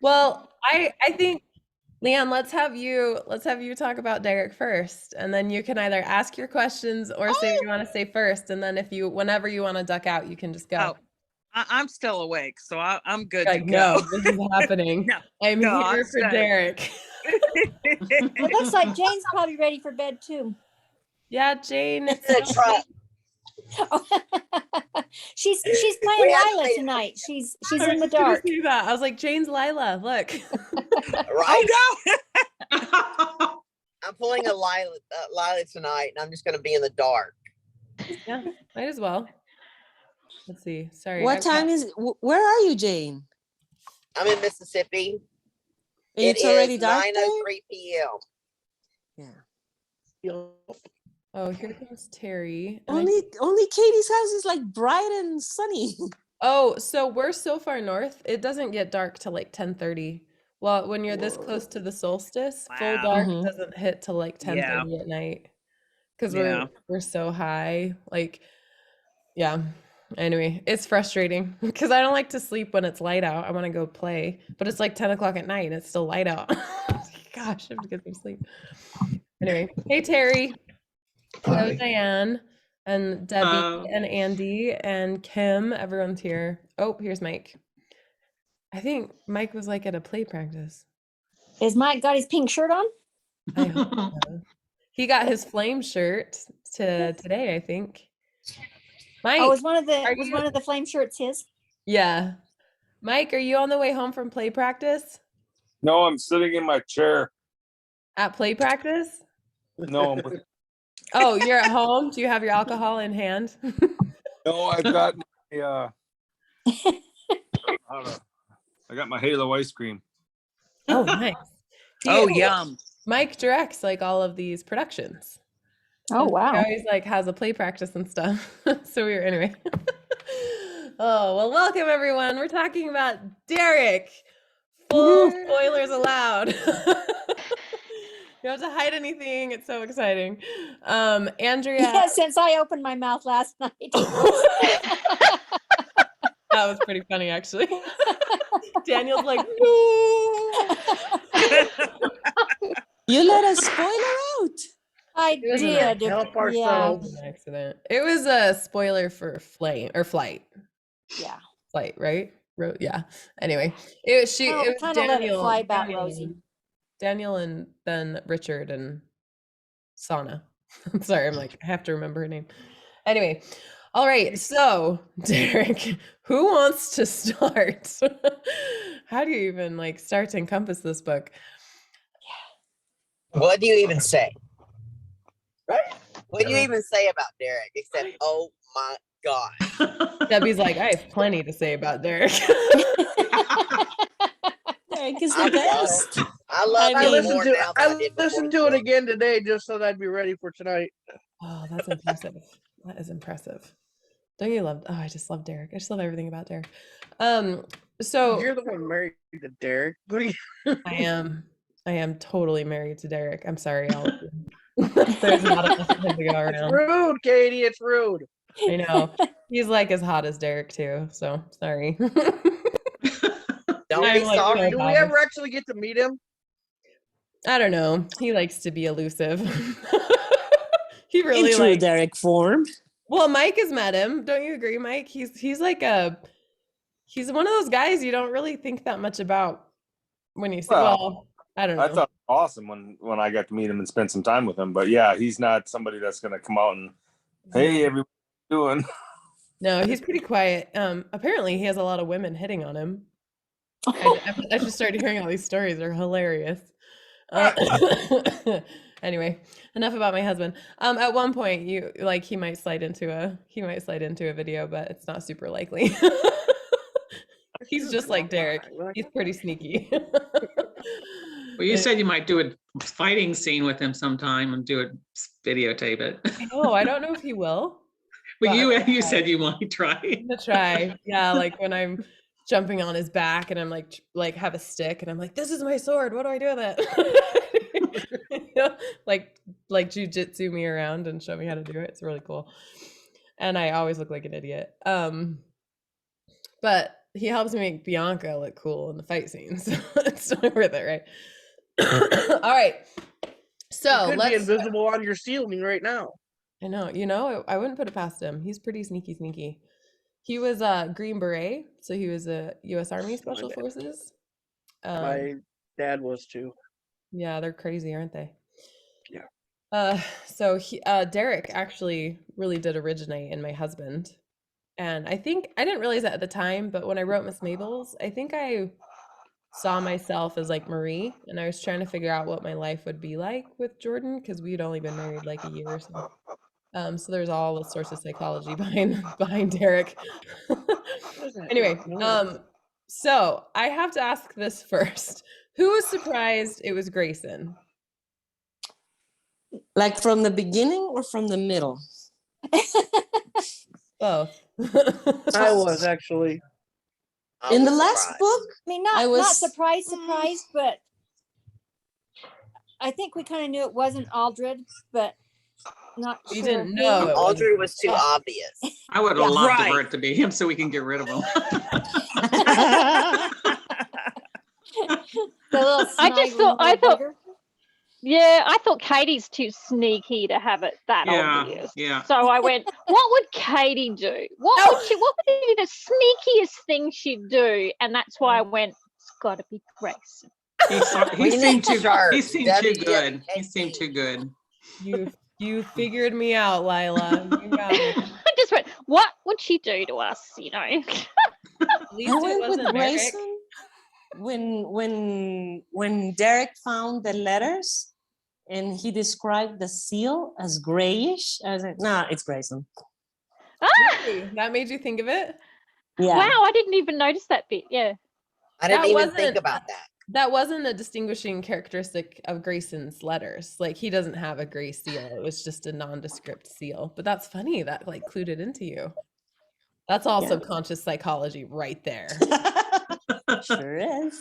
Well, I think Leanne, let's have you talk about Derek first, and then you can either ask your questions or say what Oh, you want to say first, and then whenever you want to duck out, you can just go. oh, I'm still awake, so I'm good to Like, go. no, this is happening. No, I'm no, I'm here for staying. Derek. It looks like Jane's probably ready for bed too. Yeah, Jane, it's In the truck. She's playing Lila tonight. She's I in was the just gonna dark. say that. I was like, Jane's Lila. Look. Right. Oh no! I'm pulling a Lila tonight, and I'm just going to be in the dark. Yeah, might as well. Let's see. Sorry. What time is? Where are you, Jane? I'm in Mississippi. It's already dark there? 9:03 p.m. Yeah. Oh, here comes Terry. Only Katie's house is like bright and sunny. Oh, so we're so far north, it doesn't get dark till like 10:30. Well, when you're this close to the solstice, full Wow. dark Mhm. doesn't hit till like 10:30 at night. Because Yeah. we're so high. Like, yeah. Anyway, it's frustrating because I don't like to sleep when it's light out. I want to go play, but it's like 10 o'clock at night and it's still light out. Gosh, I have to get some sleep. Anyway, hey Terry. Hello, Diane and Debbie and Andy and Kim. Everyone's here. Oh, here's Mike. I think Mike was like at a play practice. Is Mike got his pink shirt on? I hope so. He got his flame shirt today, I think. Mike, was one of the flame shirts his? Yeah. Mike, are you on the way home from play practice? No, I'm sitting in my chair. At play practice? No, Oh, you're at home? Do you have your alcohol in hand? no, I've got my I got my Halo ice cream. Oh, nice. Oh, yum. Mike directs like all of these productions. Oh, wow. He always like has a play practice and stuff. So we were anyway. Oh, well, welcome everyone. We're talking about Derek. Full spoilers allowed. You don't have to hide anything. It's so exciting. Andrea. Yeah, since I opened my mouth last night. That was pretty funny, actually. Daniel's like, no. You let us spoiler out. I did. Help It ourselves. was an accident. It was a spoiler for flight. Yeah. Flight, right? Yeah. Anyway, it was Kind of let it fly about Rosie. Daniel and then Richard and Sana. I'm sorry, I have to remember her name. Anyway, all right. So Derek, who wants to start? How do you even start to encompass this book? What do you even say? Right? What do you even say about Derek except, oh my God? Debbie's like, I have plenty to say about Derek. Derek is the best. I love I him mean- more now than I did listened before. to it again today just so that I'd be ready for tonight. Oh, that's impressive. That is impressive. Don't you love? Oh, I just love Derek. I just love everything about Derek. So You're the one married to Derek. What are you? I am totally married to Derek. I'm sorry, all of you. There's not enough of him to go It's around. rude, Katie. It's rude. I know. He's like as hot as Derek too. So sorry. Don't I'm be like, sorry. Do so we bad. ever actually get to meet him? I don't know. He likes to be elusive. He In really true likes. Derek form. Well, Mike has met him. Don't you agree, Mike? He's like he's one of those guys you don't really think that much about when you say. Well, I don't know. I thought it was awesome when I got to meet him and spend some time with him. But yeah, he's not somebody that's going to come out and, hey, everybody doing? No, he's pretty quiet. Apparently he has a lot of women hitting on him. I just started hearing all these stories. They're hilarious. Anyway, enough about my husband. At one point, he might slide into a video, but it's not super likely. He's just like Derek. He's pretty sneaky. Well, you said you might do a fighting scene with him sometime and videotape it. I don't know if he will. Well, you said you might try. I'm gonna try. Yeah, like when I'm jumping on his back and I'm like have a stick and I'm like, this is my sword. What do I do with it? Like jujitsu me around and show me how to do it. It's really cool. And I always look like an idiot. But he helps make Bianca look cool in the fight scenes. So it's totally worth it, right? All right. So Could be invisible on your ceiling right now. I know, I wouldn't put it past him. He's pretty sneaky. He was a Green Beret, so he was a U.S. Army Special Forces. My dad was too. Yeah, they're crazy, aren't they? Yeah. So Derek actually really did originate in my husband. And I think I didn't realize that at the time, but when I wrote Miss Mabel's, I think I saw myself as like Marie, and I was trying to figure out what my life would be like with Jordan because we'd only been married like a year or so. So there's all the sorts of psychology behind Derek. Anyway, so I have to ask this first. Who was surprised it was Grayson? Like from the beginning or from the middle? Both. I was actually. In the last book, I mean, I not was- surprised, but I think we kind of knew it wasn't Aldred, but not You sure. didn't know it was. Aldred was too Yeah. obvious. I would have loved Right. for it to be him so we can get rid of him. The little I just snide thought- little I thought- bugger. Yeah, I thought Katie's too sneaky to have it that Yeah, obvious. yeah. So I went, what would Katie do? What would be the sneakiest thing she'd do? And that's why I went, it's got to be Grayson. He seemed too Sharp. good. He seemed too WWJD. good. He seemed too good. You figured me out, Lila. You got me. I just went, what would she do to us? You know? At least I it went with wasn't Merrick. Grayson when Derek found the letters and he described the seal as grayish. I was like, nah, it's Grayson. Ah, Really? That made you think of it? Yeah. wow, I didn't even notice that bit. Yeah. I didn't That even think wasn't- about that. That wasn't a distinguishing characteristic of Grayson's letters. Like, he doesn't have a gray seal. It was just a nondescript seal. But that's funny. That like clued it into you. That's all Yeah. subconscious psychology right there. Sure is.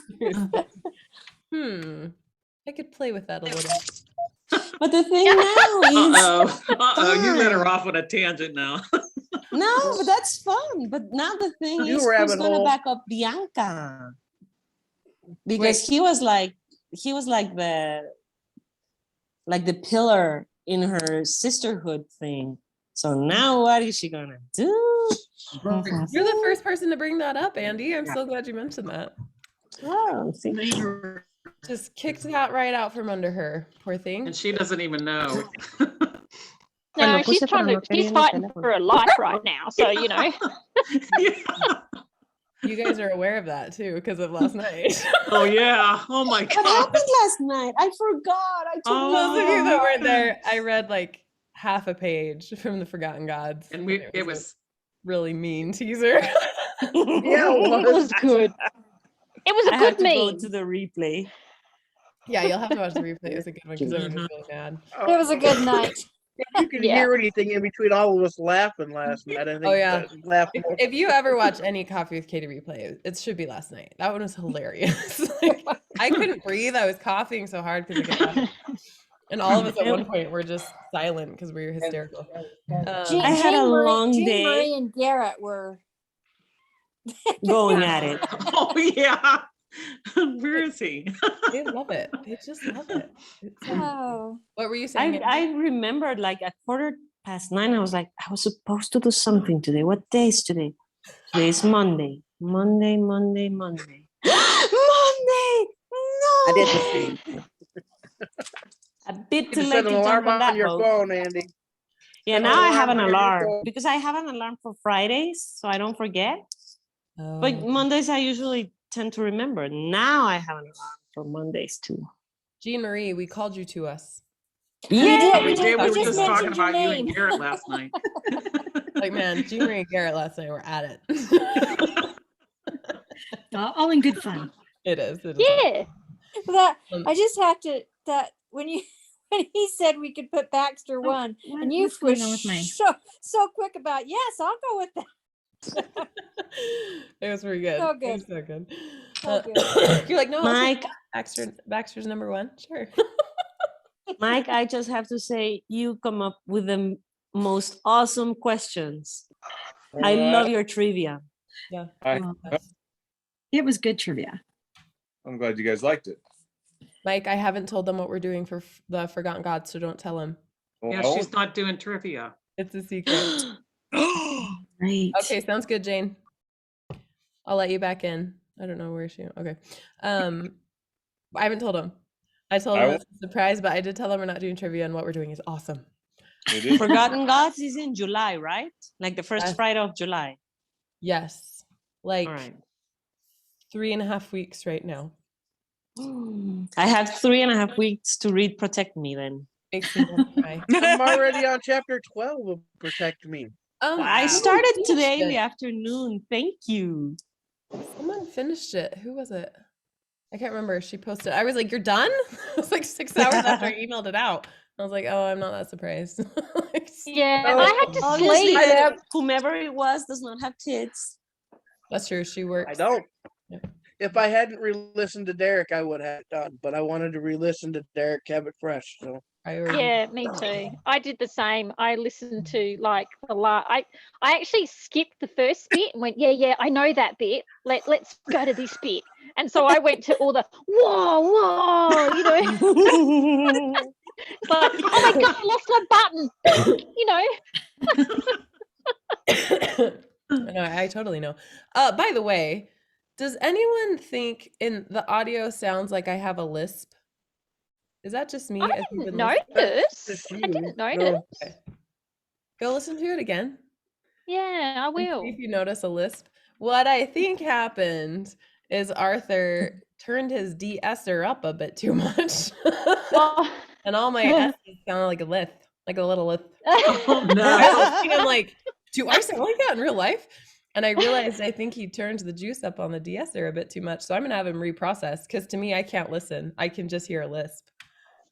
I could play with that a little. But the thing now is, You let her off on a tangent now. no, but that's fun. But now the thing You is, who's rabbit gonna hole. back up Bianca? Because he was like the pillar in her sisterhood thing. So now what is she gonna do? You're the first person to bring that up, Andy. I'm so glad you mentioned that. Oh, see? Just kicked that right out from under her. Poor thing. And she doesn't even know. No, she's fighting for her life right now. So, you know. You guys are aware of that too because of last night. Oh yeah. Oh my What god. happened last night? I forgot. I took Those of you that weren't there, I read like half a page from the Forgotten Gods. And it it a was really mean teaser. Yeah, It was good. It was I a have good to go meme. to the replay. Yeah, you'll have to watch the replay. It was a good one because everyone was really mad. It was a good night. If you could Yeah. hear anything in between all of us laughing last night, I think. Oh, yeah. that laughing. If you ever watch any Coffee with Katie replay, it should be last night. That one was hilarious. Like, I couldn't breathe. I was coughing so hard because and all of us at one point were just silent because we were hysterical. I had a long Jean day. Marie and Garrett were. Going at it. Oh yeah. Where is he? They love it. They just love it. Oh. What were you saying? I remembered like at 9:15, I was like, I was supposed to do something today. What day is today? Today is Monday. Monday. Monday! No! I did the same. A bit You too can late set to an alarm jump on on that your boat. phone, Andy. Yeah, Set now I have alarm an on your alarm phone. because I have an alarm for Fridays, so I don't forget. But Oh. Mondays I usually tend to remember. Now I have an alarm for Mondays too. Jean Marie, we called you to us. did, We did. We were just just talking mentioned your about you and name. Garrett last night. Like, man, Jean Marie and Garrett last night were at it. All in good fun. It is. Yeah. That Um, I just have to when he said we could put Baxter one, and you what's were going on with my? so quick about yes, I'll go with that. It was pretty good. So It good. was so good. So good. You're like, no, I'll take Mike, Baxter's number one. Sure. Mike, I just have to say you come up with the most awesome questions. I love your trivia. Yeah. I- it was the best. It was good trivia. I'm glad you guys liked it. Mike, I haven't told them what we're doing for the Forgotten Gods, so don't tell them. Well, Yeah, I she's won't- not doing trivia. It's a secret. Right. Okay, sounds good, Jane. I'll let you back in. I don't know where she. Okay. I haven't told them. I told them it's a surprise, but I did tell them we're not doing trivia, and what we're doing is awesome. It is. Forgotten Gods is in July, right? Like the first Yes. Friday of July. Yes, like All right. 3.5 weeks right now. I have 3.5 weeks to read Protect Me then. Makes me want to cry. I'm already on chapter 12 of Protect Me. I someone started finished today in the it. afternoon. Thank you. Someone finished it. Who was it? I can't remember. She posted. I was like, "You're done?" It was like 6 hours after I emailed it out. I was like, "Oh, I'm not that surprised." Like, Yeah, No, I had to Obviously, sleep. whomever it was does not have kids. that's true. She works. I don't. Yeah. If I hadn't re-listened to Derek, I would have it done. But I wanted to re-listen to Derek, have it fresh. So Priority. Yeah, me too. I did the same. I listened to like I actually skipped the first bit and went, yeah, I know that bit. Let's go to this bit. And so I went to all the whoa, you know. It's like, oh my god, I lost my button. You know. No, I totally know. By the way, does anyone think in the audio sounds like I have a lisp? Is that just me? I as you've didn't been listening? notice. just I you. didn't No. notice. Okay. Go listen to it again. Yeah, I And see will. if you notice a lisp. What I think happened is Arthur turned his de-esser up a bit too much. Oh. And all my S's sound like a lisp, like a little lisp. Oh, I no. was thinking, I'm like, do I sound like that in real life? And I realized I think he turned the juice up on the de-esser a bit too much. So I'm gonna have him reprocess because to me, I can't listen. I can just hear a lisp.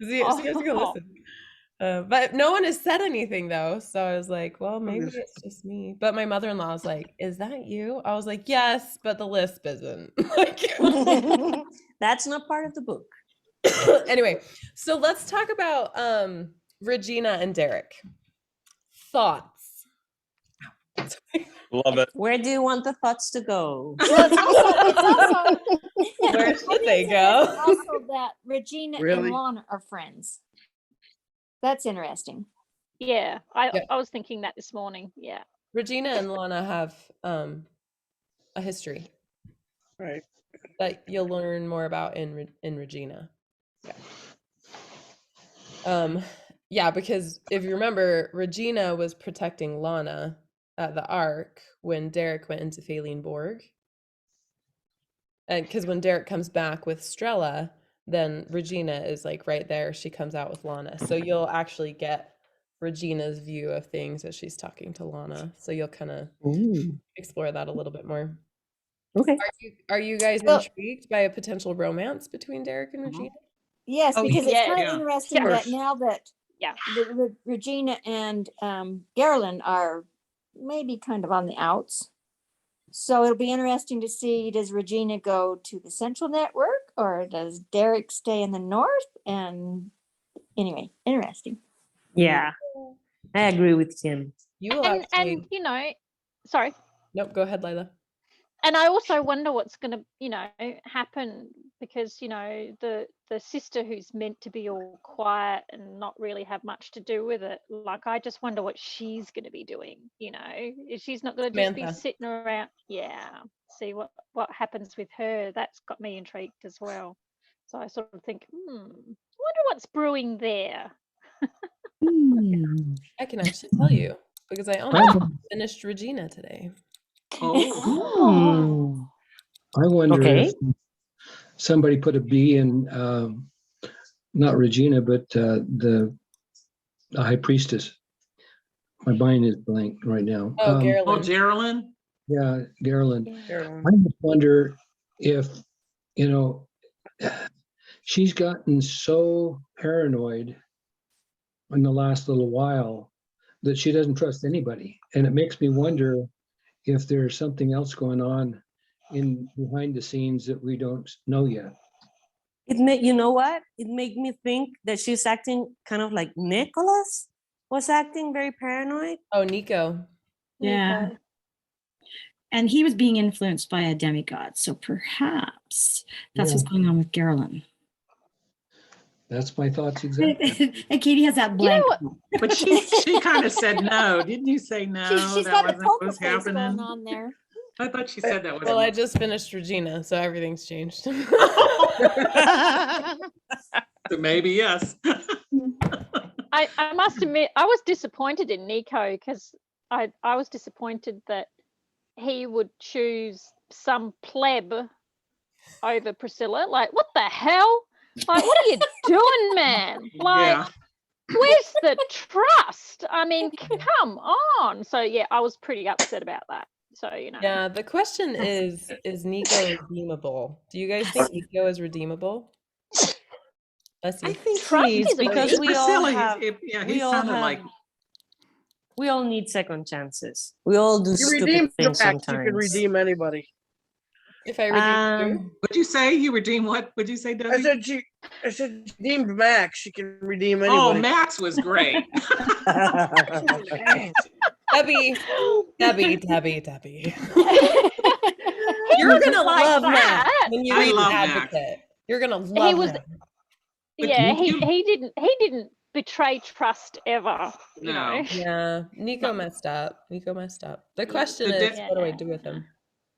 So you have to go listen. But no one has said anything though. So I was like, well, maybe it's just me. But my mother-in-law was like, is that you? I was like, yes, but the lisp isn't. That's not part of the book. Anyway, so let's talk about Regina and Derek. Thoughts? Love it. Where do you want the thoughts to go? Well, it's also Where should they go? also that Regina Really? and Lana are friends. That's interesting. Yeah, Yep. I was thinking that this morning. Yeah. Regina and Lana have a history Right. that you'll learn more about in Regina. Yeah, because if you remember, Regina was protecting Lana at the Ark when Derek went into Faline Borg. And because when Derek comes back with Strella, then Regina is like right there. She comes out with Lana. So you'll actually get Regina's view of things as she's talking to Lana. So you'll kind of explore that a little bit more. Okay. Are you guys Well- intrigued by a potential romance between Derek and Regina? Yes, Oh, because it's yeah. kind of Yeah. interesting Of that course. now that Yeah. Regina and Garland are maybe kind of on the outs. So it'll be interesting to see, does Regina go to the Central Network or does Derek stay in the North? And anyway, interesting. Yeah, I agree with Kim. You will And actually. you know, sorry. Nope, go ahead, Lila. And I also wonder what's going to, you know, happen because, you know, the sister who's meant to be all quiet and not really have much to do with it. Like, I just wonder what she's going to be doing, you know, if she's not going to just be Samantha. sitting around. Yeah. See what happens with her. That's got me intrigued as well. So I sort of think, I wonder what's brewing there. I can actually tell you because I I, almost finished Regina today. Oh. I wonder Okay. if somebody put a B in, not Regina, but the high priestess. My mind is blank right now. Oh, Oh, Garland. Geraldine? Yeah, Garland. Carolyn. I just wonder if, you know, she's gotten so paranoid in the last little while that she doesn't trust anybody. And it makes me wonder if there's something else going on in behind the scenes that we don't know yet. You know what? It made me think that she's acting kind of like Nicholas was acting very paranoid. Oh, Nico. Yeah. Nico. And he was being influenced by a demigod. So perhaps that's what's going on with Carolyn. That's my thoughts exactly. And Katie has that blank. But she kind of said no. Didn't you say no? She's that got a wasn't poker what was face going happening. on there. I thought she said that was. Well, I just finished Regina, so everything's changed. So maybe yes. I must admit, I was disappointed in Nico because I was disappointed that he would choose some pleb over Priscilla. Like, what the hell? Like, what are you doing, man? Like, Yeah. where's the trust? I mean, come on. So yeah, I was pretty upset about that. So, you know. Yeah, the question is Nico redeemable? Do you guys think Nico is redeemable? I think Trust he is is a because big- we all Priscilla, have. he sounded like. We all need second chances. We all do You stupid redeem things Drax, you sometimes. can redeem anybody. If I redeem you? What'd you say? You redeem what? What'd you say, Debbie? I said she redeemed Max. She can redeem Oh, anybody. Max was great. Debbie. You're gonna Like love that. Matt when you I read love Advocate. Max. You're gonna love was- him. Yeah, he didn't betray trust ever. You No. know. Yeah, Nico messed up. The question is, what do I do with him?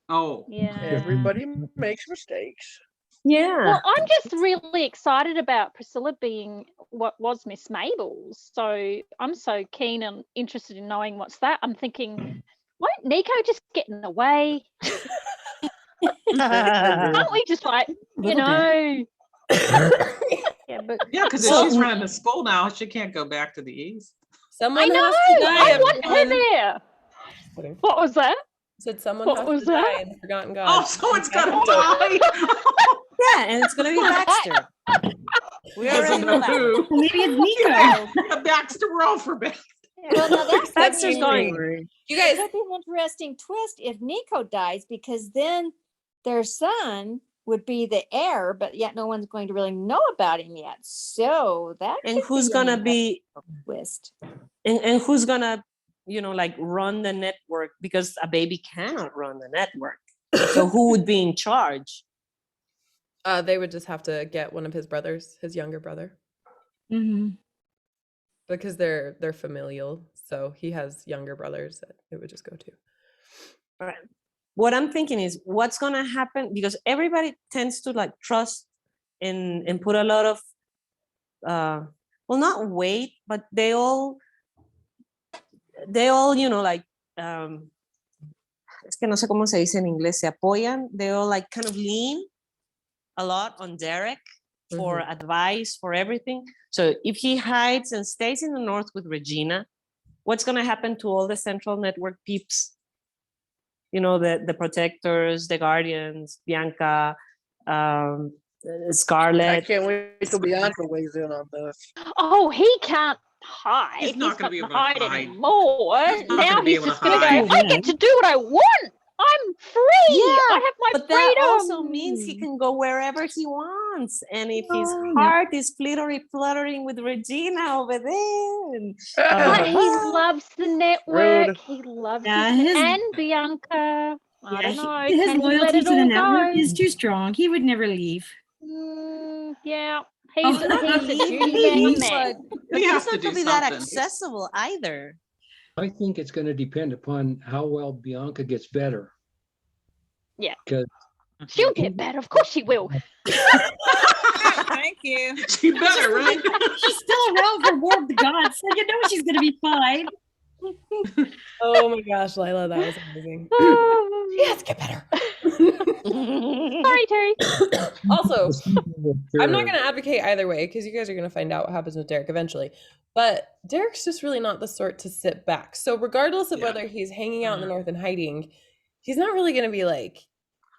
Oh. Yeah. Everybody makes mistakes. Yeah. Well, I'm just really excited about Priscilla being what was Miss Mabel's. So I'm so keen and interested in knowing what's that. I'm thinking, won't Nico just get in the way? Aren't we just like, you know? Yeah, but Yeah, because if she's running the school now, she can't go back to the east. Someone I know. has to die. I want her there. Kidding. What was that? Said someone What has was to die that? in the Forgotten God. Oh, someone's got to die. Yeah, and it's gonna be Baxter. We Doesn't already know know that. who. Maybe it's Nico. The Baxter roll for Baxter. Well, now that's Baxter's gonna be- going. You guys, That'd be an interesting twist if Nico dies, because then their son would be the heir, but yet no one's going to really know about him yet. So that And could who's be gonna an be twist. and who's gonna, like run the network, because a baby cannot run the network. So who would be in charge? they would just have to get one of his brothers, his younger brother, because they're familial. So he has younger brothers that it would just go to. Right. What I'm thinking is what's gonna happen, because everybody tends to like trust and put a lot of well, not weight, but they all like es que no sé cómo se dice en inglés, se apoyan, they all like kind of lean a lot on Derek for advice, for everything. So if he hides and stays in the north with Regina, what's going to happen to all the Central Network peeps? The protectors, the guardians, Bianca, Scarlett. I can't wait till Bianca weighs in on this. Oh, he can't hide. He's not gonna be able to hide hide. anymore. He's not Now gonna be he's able to just going to hide. go, I get to do what I want. I'm free. I have my But freedom. that also means he can go wherever he wants. And if his heart is fluttering with Regina over there. But he loves the network. Rude. He loves Yeah, his, his- and Bianca. I don't know. His Can he let loyalty it to the all network go? is too strong. He would never leave. Yeah. Oh, He's, not he's a leaving, duty man. but He he's has not to going do to be that something. accessible either. I think it's going to depend upon how well Bianca gets better. Yeah. Because She'll get better. Of course she will. Thank you. She better, right? She's still around for War of the Gods, so you know she's going to be fine. Oh my gosh, Lila, that was amazing. She has to get better. Sorry, Terry. Also, I'm not going to advocate either way because you guys are going to find out what happens with Derek eventually. But Derek's just really not the sort to sit back. So regardless of whether he's hanging out in the north and hiding, he's not really going to be like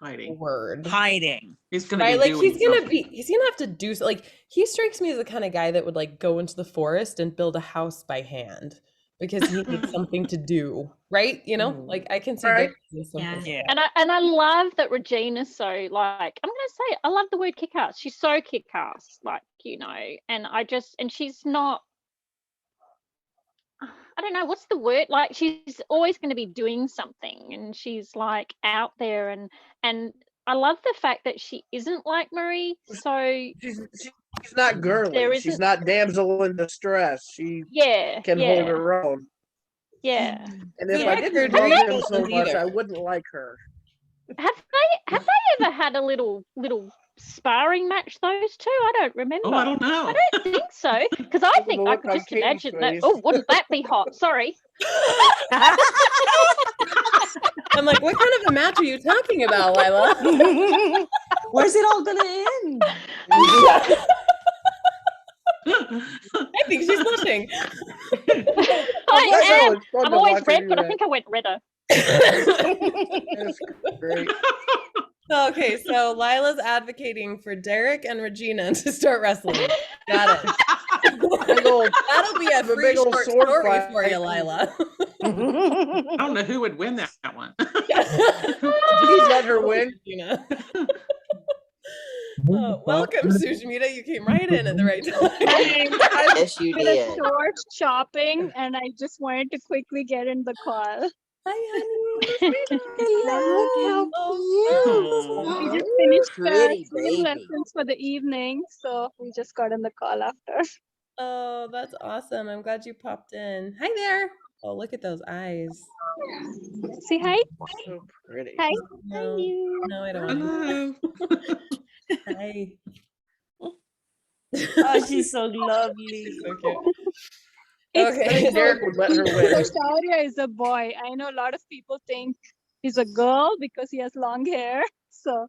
Hiding. Hiding. He's gonna right? be Like doing he's gonna something. have to do like he strikes me as the kind of guy that would like go into the forest and build a house by hand because he needs something to do, right? Like I can see Right. Derek doing something. Yeah. And I love that Regina's so like, I'm gonna say it, I love the word kick ass. She's so kick ass, like, and she's not, I don't know what's the word, like she's always going to be doing something, and she's like out there, and I love the fact that she isn't like Marie. So She's not girly. There She's isn't- not damsel in distress. She yeah, can hold yeah, her own. yeah. And if Yeah, I her didn't dream love him so wasn't much, either. I wouldn't like her. Have they ever had a little sparring match, those two? I don't remember. Oh, I don't know. I don't think so, because I Look at think the I look could on just Katie's imagine that. face. Oh, wouldn't that be hot? Sorry. I'm like, what kind of a match are you talking about, Lila? Where's it all gonna end? I think she's blushing. I am. It's fun I'm to always watch her red, do but I that. think I went redder. It's great. Okay, so Lila's advocating for Derek and Regina to start wrestling. Got it. Big old- That'll be a the free big old short sword story fight. for you, Lila. I don't know who would win that one. Please let her win. Regina. Oh, welcome, Sushmita. You came right in at the right time. Yes, you Did a did. short shopping, and I just wanted to quickly get in the call. Hi, honey. We just finished Pretty swimming baby. lessons for the evening, so we just got in the call after. Oh, that's awesome. I'm glad you popped in. Hi there. Oh, look at those eyes. Say hi. So pretty. Hi. No, no, I don't want Hello. to. Hi. Oh, she's so lovely. So cute. I Okay. think Derek would let her So win. Shaurya is a boy. I know a lot of people think he's a girl because he has long hair. So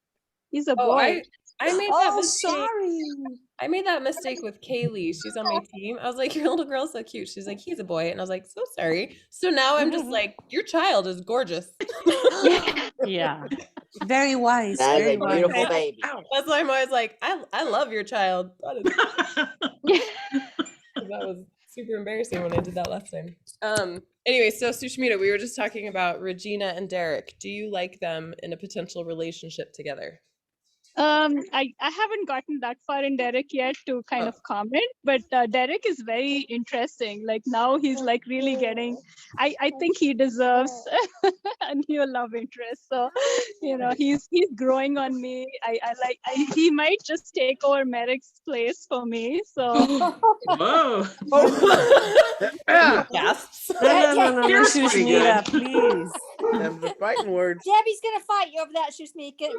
he's a Oh, boy. I made that Oh, mistake. sorry. I made that mistake with Kaylee. She's on my team. I was like, your little girl's so cute. She's like, he's a boy. And I was like, so sorry. So now I'm just like, your child is gorgeous. Yeah. Very wise. That is Very a wise. beautiful baby. That's why I'm always like, I love your child. That was super embarrassing when I did that last time. Anyway, so Sushmita, we were just talking about Regina and Derek. Do you like them in a potential relationship together? I haven't gotten that far in Derek yet to kind of comment, but Derek is very interesting. Like now he's like really getting, I think he deserves a new love interest. So, you know, he's growing on me. He might just take over Merrick's place for me. So Whoa. Gasps. No, You're pretty Sushmita, good. please. Them the fighting words. Debbie's gonna fight you over that, Shusmika.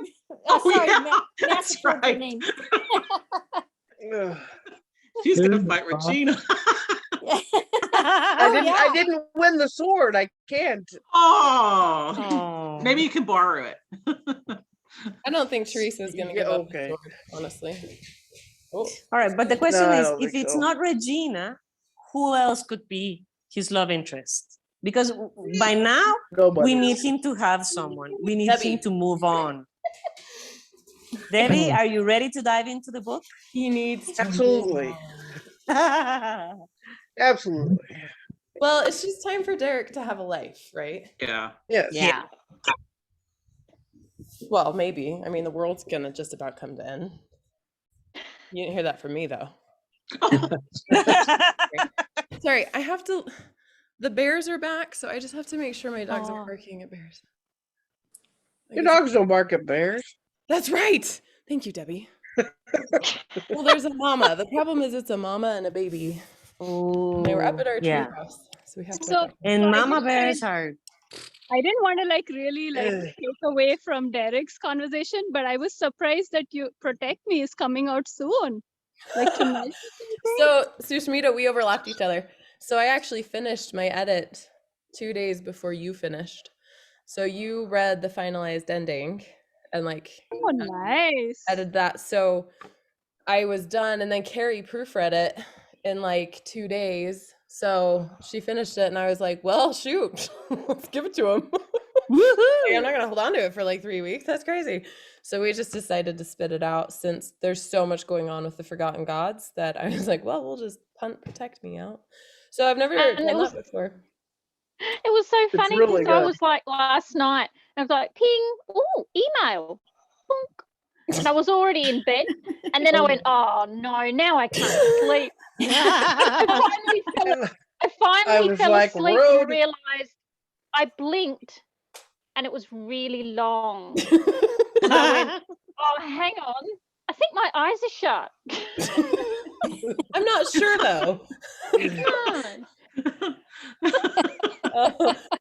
Oh, Sorry, yeah, that's massacred your right. name. Ugh. She's gonna fight Regina. I didn't win the sword. I can't. Oh. Oh. Maybe you can borrow it. I don't think Teresa's gonna Yeah, give up okay. the sword, honestly. Oh, All right, but the question No, I is, don't if think it's so. not Regina, who else could be his love interest? Because by now, Nobody. we need him to have someone. We need Debbie. him to move on. Debbie, are you ready to dive into the book? he needs to Absolutely. Absolutely. Well, it's just time for Derek to have a life, right? Yeah. Yes. Yeah. Well, maybe. I mean, the world's gonna just about come to end. You didn't hear that from me, though. Sorry, I have to. The bears are back, so I just have to make sure my dogs aren't barking at bears. Your dogs don't bark at bears. That's right. Thank you, Debbie. Well, there's a mama. The problem is it's a mama and a baby. Oh, They were up at our tree yeah. house, so we have to. So And I mama didn't bears are. I didn't want to like really like Ugh. take away from Derek's conversation, but I was surprised that you Protect Me is coming out soon, like tonight. So, Sushmita, we overlapped each other. So I actually finished my edit 2 days before you finished. So you read the finalized ending and like Oh, nice. edited that. So I was done, and then Carrie proofread it in like 2 days. So she finished it, and I was like, well, shoot, let's give it to him. Like, I'm not going to hold on to it for like 3 weeks. That's crazy. So we just decided to spit it out since there's so much going on with the Forgotten Gods that I was like, well, we'll just punt Protect Me out. So I've never And done it was- that before. It was so funny because really I good. was like last night, I was like, ping, ooh, email. Bonk. And I was already in bed. And then I went, oh no, now I can't sleep. I I finally was fell like, asleep "Rude." and realized I blinked and it was really long. And I went, oh, hang on. I think my eyes are shut. I'm not sure though. No.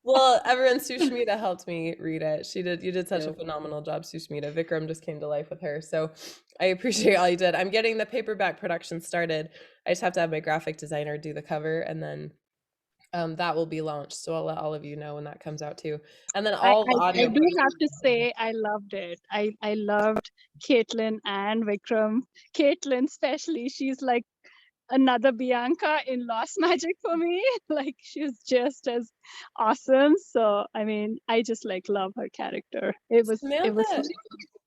Well, everyone, Sushmita helped me read it. You did such a Yep. phenomenal job, Sushmita. Vikram just came to life with her. So I appreciate all you did. I'm getting the paperback production started. I just have to have my graphic designer do the cover, and then that will be launched. So I'll let all of you know when that comes out too. And then all the I audio. do have to say I loved it. I loved Caitlin and Vikram. Caitlin especially, she's like another Bianca in Lost Magic for me. Like she's just as awesome. So I mean, I just like love her character. It was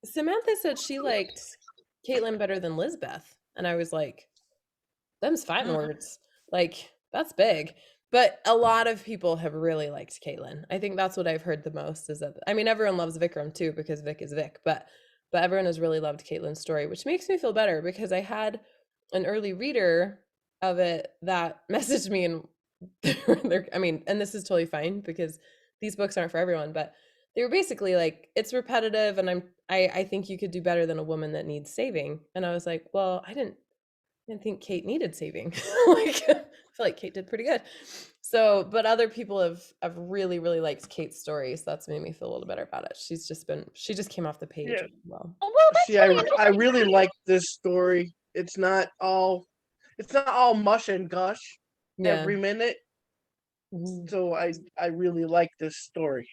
Samantha said she liked Caitlin better than Lizbeth, and I was like, them's fighting words. Like, that's big. But a lot of people have really liked Caitlin. I think that's what I've heard the most, is that, I mean, everyone loves Vikram too, because Vic is Vic, but everyone has really loved Caitlin's story, which makes me feel better, because I had an early reader of it that messaged me, and I mean, and this is totally fine because these books aren't for everyone, but they were basically like, it's repetitive, and I think you could do better than a woman that needs saving. And I was like, well, I didn't think Kate needed saving. Like, I feel like Kate did pretty good. So, but other people have really, really liked Kate's story. So that's made me feel a little better about it. She just came off the page Yeah. really well. Oh, well, that's See, really I interesting. really like this story. It's not all mush and gush Yeah. every minute. So I really like this story.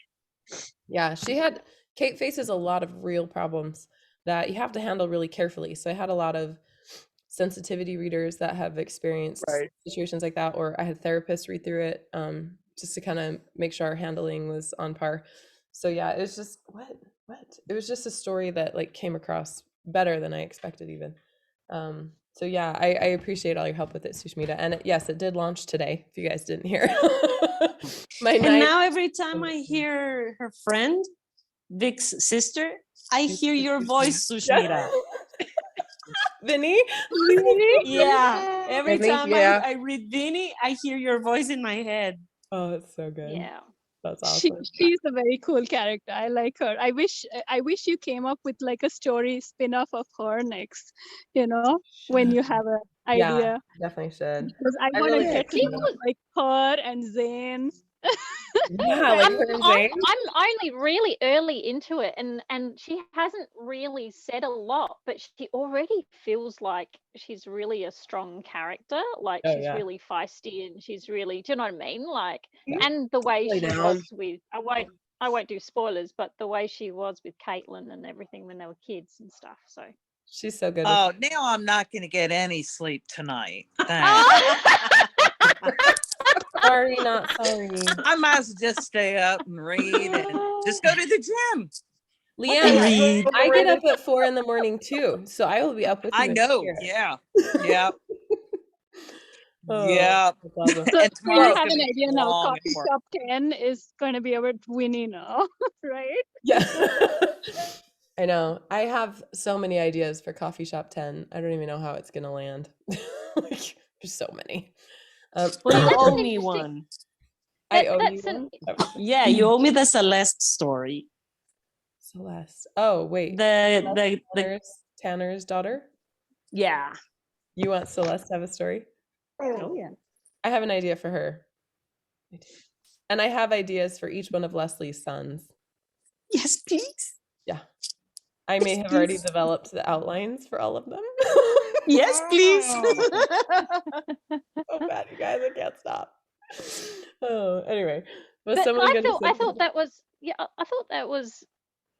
Yeah, Kate faces a lot of real problems that you have to handle really carefully. So I had a lot of sensitivity readers that have experienced situations like that, or I had therapists read through it, just to kind of make sure our handling was on par. So yeah, it was just it was just a story that like came across better than I expected even. So yeah, I appreciate all your help with it, Sushmita. And yes, it did launch today, if you guys didn't hear. And now every time I hear her friend, Vic's sister, I hear your voice, Sushmita. Vinny? Yeah. Every Vinny, time yeah. I read Vinny, I hear your voice in my head. Oh, that's so good. Yeah. That's awesome. She's a very cool character. I like her. I wish you came up with like a story spin-off of her next, when you have an idea. Yeah, definitely should. Because I want to get to know like her and Zane. Yeah, like her and Zane. I'm only really early into it, and she hasn't really said a lot, but she already feels like she's really a strong character. Like she's really feisty, and she's really, do you know what I mean? Like, and the way she was with, I won't do spoilers, but the way she was with Caitlin and everything when they were kids and stuff. So she's so good. Oh, now I'm not going to get any sleep tonight. Sorry, not sorry. I might as well just stay up and read and just go to the gym. Leanne, I get up at 4 a.m. too, so I will be up with you. I know. Yeah. Yeah. Oh, yeah. So you have an idea now. Coffee Shop 10 is going to be about Winnie now, right? Yeah. I know. I have so many ideas for Coffee Shop 10. I don't even know how it's going to land. Like, there's so many. Well, you owe me one. I owe you one? Yeah, you owe me the Celeste story. Celeste. Oh, wait. Tanner's daughter? Yeah. You want Celeste to have a story? Oh, yeah. I have an idea for her. And I have ideas for each one of Leslie's sons. Yes, please. Yeah. I may have already developed the outlines for all of them. Yes, please. So bad, you guys. I can't stop. Oh, anyway. But I thought that was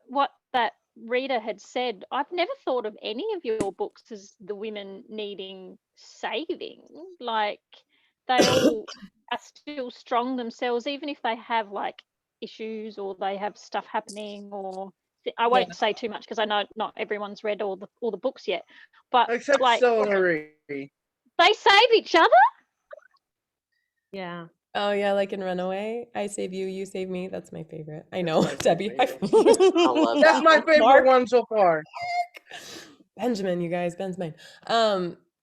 what that reader had said. I've never thought of any of your books as the women needing saving. Like they all are still strong themselves, even if they have like issues or they have stuff happening. Or I won't say too much because I know not everyone's read all the books yet. But except like Celery. They save each other. Yeah. Oh yeah, like in Runaway, I save you, you save me. That's my favorite. I know, Debbie. I love That's my favorite one so far. Benjamin, you guys, Ben's mine.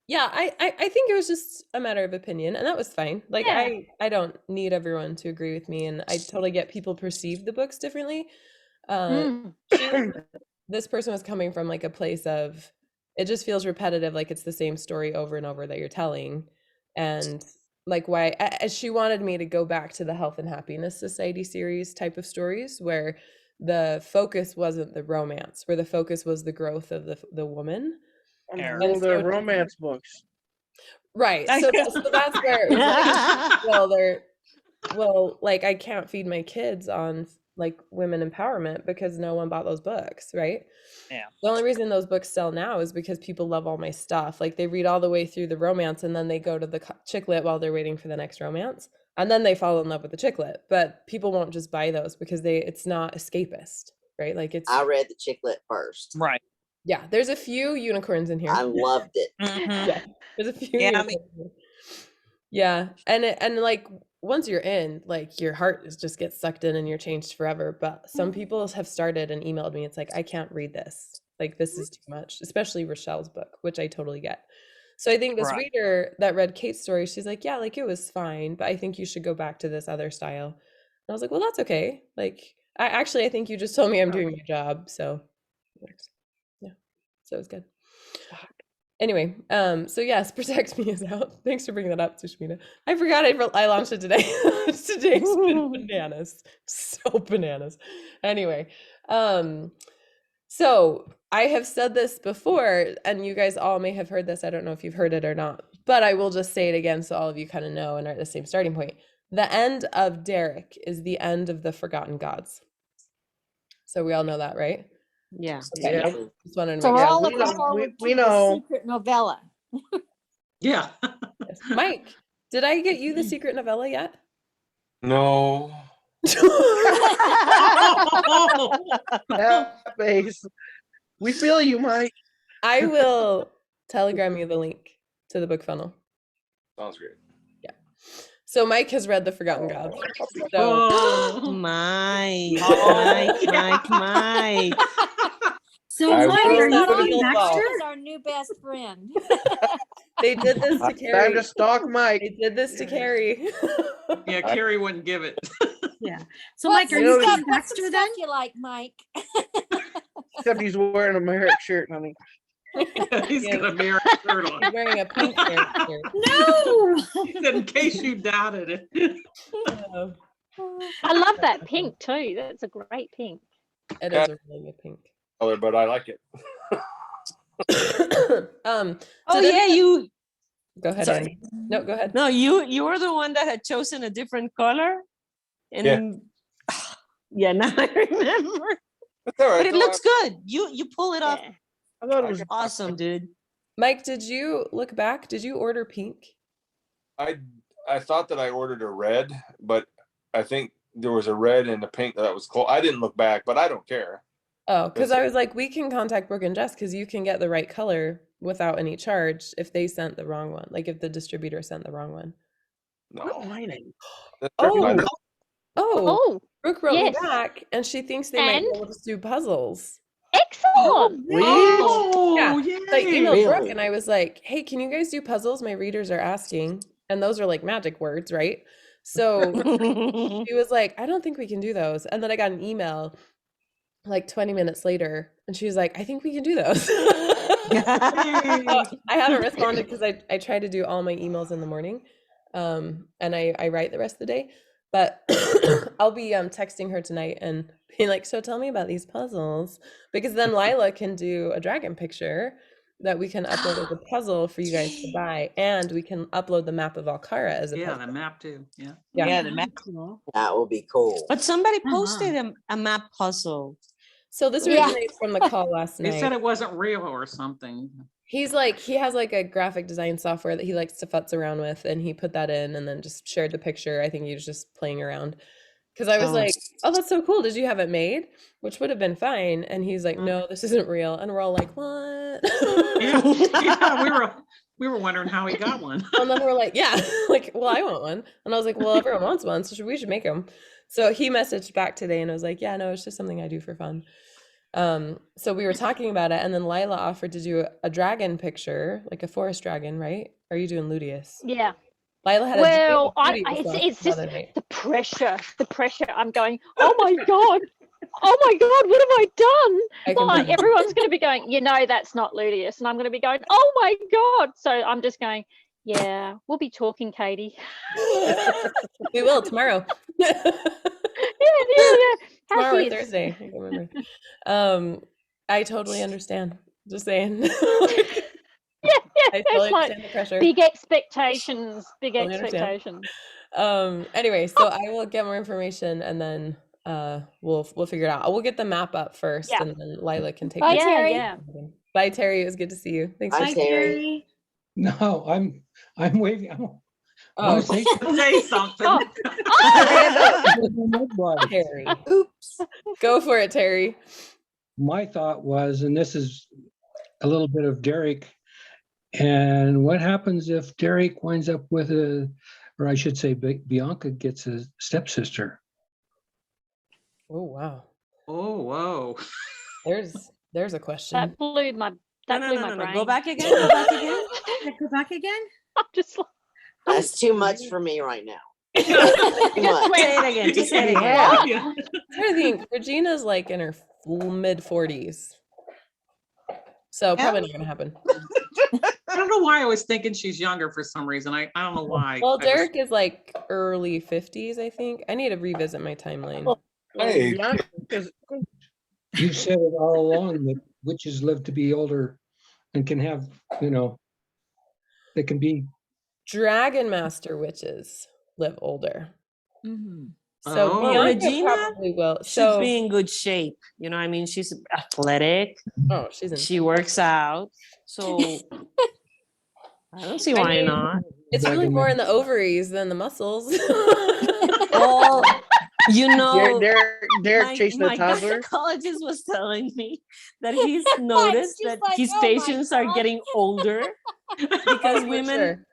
Yeah, I think it was just a matter of opinion, and that was fine. Like Yeah. I don't need everyone to agree with me, and I totally get people perceive the books differently. Mm. She was, this person was coming from like a place of it just feels repetitive, like it's the same story over and over that you're telling, and like why she wanted me to go back to the Health and Happiness Society series type of stories where the focus wasn't the romance, where the focus was the growth of the woman. Well, they're romance books. Right. So that's where it was like, well, like I can't feed my kids on like women empowerment because no one bought those books, right? Yeah. The only reason those books sell now is because people love all my stuff. Like they read all the way through the romance and then they go to the chick lit while they're waiting for the next romance. And then they fall in love with the chick lit. But people won't just buy those because it's not escapist, right? Like it's I read the chick lit first. Right. yeah, there's a few unicorns in here. I loved it. Yeah, there's a few Yeah, unicorns. Yeah, and like once you're in, like your heart just gets sucked in and you're changed forever. But some people have started and emailed me. It's like, I can't read this. Like this is too much, especially Rochelle's book, which I totally get. So I think this Right. reader that read Kate's story, she's like, yeah, like it was fine, but I think you should go back to this other style. And I was like, well, that's okay. Like I think you just told me I'm doing my job, so it works. Yeah, so it was good. Anyway, so yes, Protect Me is out. Thanks for bringing that up, Sushmita. I forgot I launched it today. Today's been bananas. So bananas. Anyway, so I have said this before, and you guys all may have heard this. I don't know if you've heard it or not, but I will just say it again so all of you kind of know and are at the same starting point. The end of Derek is the end of the Forgotten Gods. So we all know that, right? Yeah. Okay. Yeah. Just wanted to So make we're sure. all we looking know- forward we to the know. secret novella. Yeah. Yes. Mike, did I get you the secret novella yet? No. That face. We feel you, Mike. I will telegram you the link to the book funnel. Sounds great. So Mike has read The Forgotten Gods. So Oh. Mike, Oh. Mike. So I Mike, will are you not going feel next well. year? He's our new best friend. they did this to Time Carrie. to stalk Mike. They did this to Carrie. Yeah, Carrie wouldn't give it. Yeah. So What's Mike, are some you Really? stuff, going what's next some year stuff then? you like, Mike? Except he's wearing a merit shirt, honey. He's Yeah. got a mirror shirt on. He's wearing a pink shirt. No. He said, in case you doubted it. I love that pink too. That's a great pink. It is a really good pink. Color, but I like it. Oh did yeah, anyone- you. Go ahead, Sorry. Annie. No, go ahead. No, you were the one that had chosen a different color, and Yeah. yeah, now I remember. It's all right. But it looks good. You pull it off. Yeah. I thought it was Awesome, dude. Mike, did you look back? Did you order pink? I thought that I ordered a red, but I think there was a red and a pink that was cool. I didn't look back, but I don't care. Oh, because I was like, we can contact Brooke and Jess because you can get the right color without any charge if they sent the wrong one. Like if the distributor sent the wrong one. No. Quit whining. That's Oh. fine. Oh, Oh, Brooke wrote yes. me back and she thinks they might be And? able to do puzzles. excellent. Oh, Yeah. yay. So I emailed Brooke Really? and I was like, hey, can you guys do puzzles? My readers are asking. And those are like magic words, right? So she was like, I don't think we can do those. And then I got an email like 20 minutes later and she was like, I think we can do those. So I haven't responded because I try to do all my emails in the morning. And I write the rest of the day. But I'll be texting her tonight and being like, so tell me about these puzzles. Because then Lila can do a dragon picture that we can upload as a puzzle for you guys to buy. And we can upload the map of Alcara as a Yeah, puzzle. the map too. Yeah. Yeah. Yeah, the map. Cool. That will be cool. But somebody Uh-huh. posted a map puzzle. So this Yeah. originates from the call last They night. said it wasn't real or something. He's like, he has like a graphic design software that he likes to futz around with, and he put that in and then just shared the picture. I think he was just playing around. Because I was Oh. like, oh, that's so cool. Did you have it made? Which would have been fine. And he's like, no, this isn't real. And we're all like, what? Yeah, yeah, we were wondering how he got one. And then we're like, yeah, like, well, I want one. And I was like, well, everyone wants one, so we should make them. So he messaged back today and I was like, yeah, no, it's just something I do for fun. So we were talking about it, and then Lila offered to do a dragon picture, like a forest dragon, right? Or are you doing Luteus? Yeah. Lila had Well, a dream of Luteus it's the just other night. the pressure. The pressure. I'm going, oh my God. Oh my God, what have I I done? can Like believe it. everyone's going to be going, that's not Luteus. And I'm going to be going, oh my God. So I'm just going, yeah, we'll be talking, Katie. We will tomorrow. Yeah. How Tomorrow or fierce. Thursday. I can't remember. I totally understand. Just saying. Yeah, I totally it's like understand the pressure. big expectations. Big Totally understand. expectations. Anyway, so I will get more information and then we'll figure it out. We'll get the map up first, Yeah. and then Lila can take Bye, it. Terry. Yeah. Bye, Terry. It was good to see you. Thanks Bye, for Terry. No, I'm waving. I Oh, want to say Say something. something. Terry. Oops. Go for it, Terry. My thought was, and this is a little bit of Derek, and what happens if Derek winds up with or I should say Bianca gets a stepsister? Oh, wow. Oh, whoa. There's a question. That blew my brain. Go back again. Go back again. Go back again. I'm just like, That's too much for me right now. Too Just much. say it again. Just say it again. Yeah. I'm trying to think. Regina's like in her mid 40s. So probably not gonna happen. I don't know why I was thinking she's younger for some reason. I don't know why. Well, I was- Derek is like early 50s, I think. I need to revisit my timeline. Hey. You said it all along that witches live to be older and can have, they can be. Dragon Master witches live older. Mhm. So Oh. Well, Bianca Regina probably will. Should So be in good shape. You know, I mean, she's athletic. oh, she's in. She works out. So I don't see I why mean, not. It's really more in the ovaries than the muscles. Well, you know, Derek chasing my a toddler. gynecologist was telling me that he's noticed She's that like, his "Oh my patients are God." getting older because For women, sure.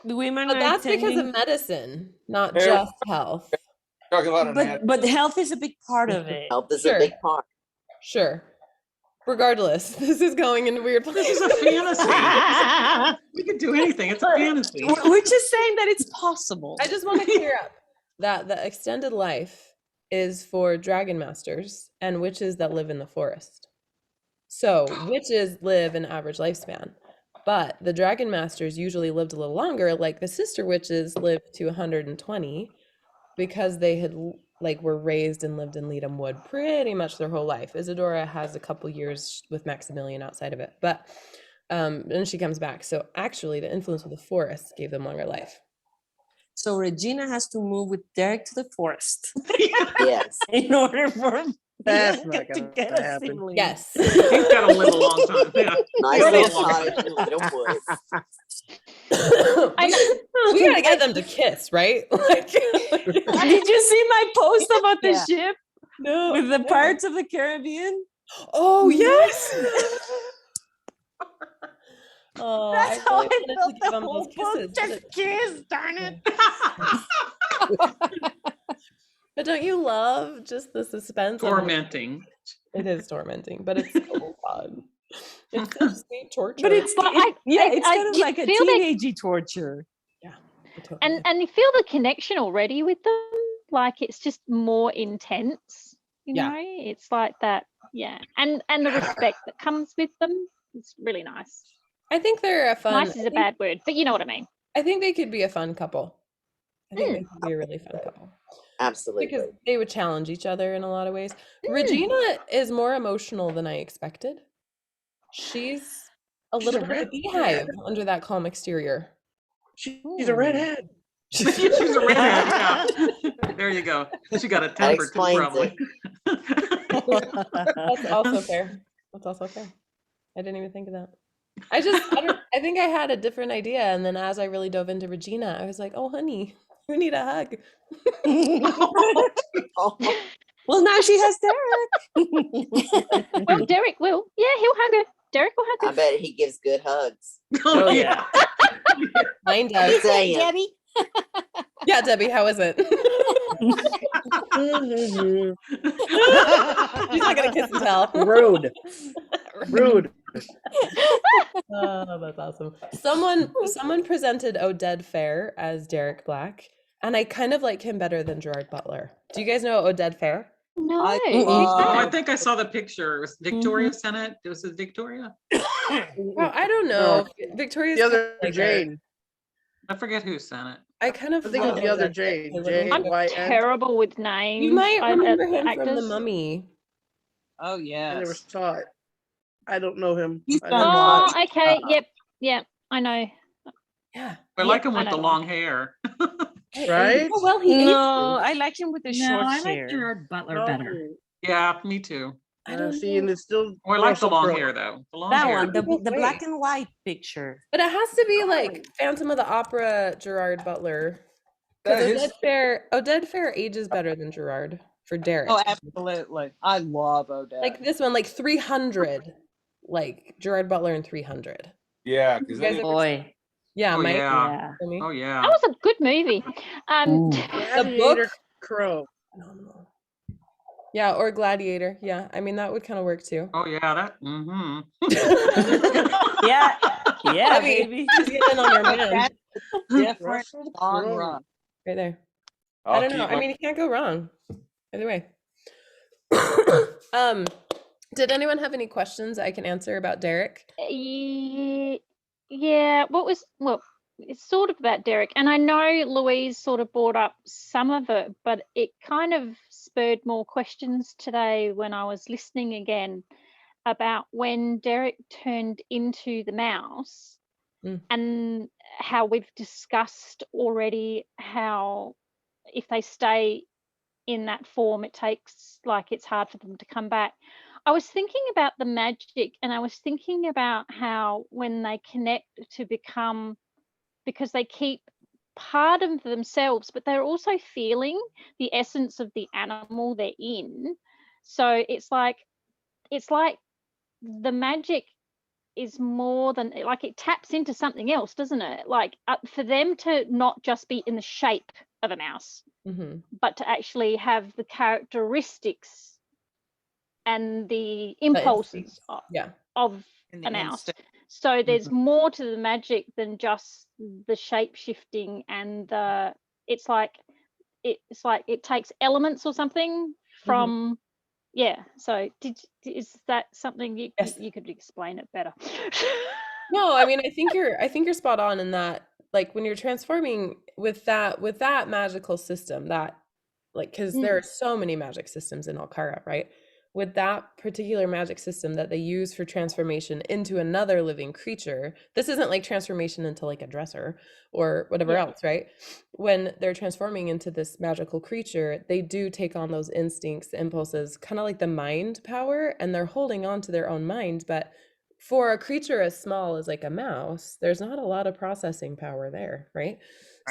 the women But are that's because tending, of medicine, not Fair. just health. Talking about anatomy. but health is a big part of it. Health is Sure. a big part. Sure. Regardless, this is going into weird This places. is a fantasy. We could do anything. It's a fantasy. We're just saying that it's possible. I just want to clear up that the extended life is for dragon masters and witches that live in the forest. So witches live an average lifespan, but the dragon masters usually lived a little longer. Like the sister witches lived to 120 because they had were raised and lived in Leadham Wood pretty much their whole life. Isadora has a couple years with Maximilian outside of it, but then she comes back. So actually the influence of the forest gave them longer life. So Regina has to move with Derek to the forest Yes. in order for That's Bianca not to gonna get a happen. sibling. Yes. He's got to live a long time. Yeah. Nice Really? little cottage in Little Woods. we gotta get them to kiss, right? Like, Did you see my post about the Yeah. ship no. with the Pirates of the Caribbean? Oh yes. Oh, That's I how really I wanted felt to give the them whole those book. kisses. Just kiss, darn it. But don't you love just the suspense? of it? Tormenting. It is tormenting, but it's so fun. It's such sweet torture. But it's, But it's I kind of you like a feel that- teenagey torture. yeah. I totally and get it. and you feel the connection already with them. Like it's just more intense. You Yeah. know, it's like that. Yeah, and the respect that comes with them. It's really nice. I think they're a fun. Nice is a bad word, but you know what I mean. I think they could be a fun couple. I think they could be a really fun couple. Absolutely. Because they would challenge each other in a lot of ways. Regina is more emotional than I expected. She's a little bit of a beehive under that calm exterior. She's a redhead. She's a redhead. Yeah. There you go. She got a That temper too, explains probably. That's also fair. That's also fair. I didn't even think of that. I think I had a different idea. And then as I really dove into Regina, I was like, oh, honey, we need a hug. Well, now she has Derek. Well, Derek will. Yeah, he'll hug her. Derek will hug I her. bet he gives good hugs. Oh, yeah. Mine Just does. saying. Debbie. Yeah, Debbie, how is it? She's not gonna kiss and tell. Rude. Rude. Oh, that's awesome. Someone presented Oded Fair as Derek Black, and I kind of like him better than Gerard Butler. Do you guys know Oded Fair? No, I who's Oh, I that? think I saw the picture. It was Victoria sent it. Was it Victoria? Well, I don't know. Victoria's The kind of other like Jane. I forget who sent it. I kind of I think it was love the other Oded Jane. Fair. Let me I'm look. JYN. terrible with names. You might remember him from The actors. Mummy. Oh I never yes. saw it. I don't know him. He's I done never lots. saw it. Oh, okay. Yep. I know. Yeah. I like him I with know the the long hair. Right? Oh, well, he aged. No, I like him with the No, short I like hair. Gerard Butler better. No. Yeah, me too. I don't See, know. and it's still. Oh, I like the Russell long Crowe. hair though. The long That hair. one, the Both black ways. and white picture. But it has to be like Phantom of the Opera Gerard Butler. That Because his- Oded Fair ages better than Gerard for Derek. Oh, absolutely. I love Odette. Like this one, like 300. Like Gerard Butler in 300. yeah, because You guys then ever- Boy, Yeah, Oh Mike. yeah. yeah. For me? Oh yeah. That was a good movie. Ooh. Gladiator book- Crow. Phenomenal. Yeah, or Gladiator. Yeah, I mean that would kind of work too. Oh yeah. That. Mm-hmm. Yeah, yeah, Debbie, baby. just get in on your man That's different Russell genre. Crowe. right there. I I'll don't know. keep I mean, you can't go wrong. Either way. Did anyone have any questions I can answer about Derek? Yeah. Well, it's sort of about Derek, and I know Louise sort of brought up some of it, but it kind of spurred more questions today when I was listening again about when Derek turned into the mouse. And how we've discussed already how if they stay in that form, it takes like it's hard for them to come back. I was thinking about the magic, and I was thinking about how when they connect to become, because they keep part of themselves, but they're also feeling the essence of the animal they're in. So it's like the magic is more than like it taps into something else, doesn't it? Like for them to not just be in the shape of a mouse, but to actually have the characteristics and the impulses of a mouse. So there's more to the magic than just the shape shifting and the it's like it takes elements or something from so is that something you could explain it better? No, I mean I think you're spot on in that, like when you're transforming with that magical system, that like because there are so many magic systems in Alcara, right? With that particular magic system that they use for transformation into another living creature, this isn't like transformation into like a dresser or whatever else, right? When they're transforming into this magical creature, they do take on those instincts, impulses, kind of like the mind power, and they're holding on to their own mind. But for a creature as small as like a mouse, there's not a lot of processing power there, right?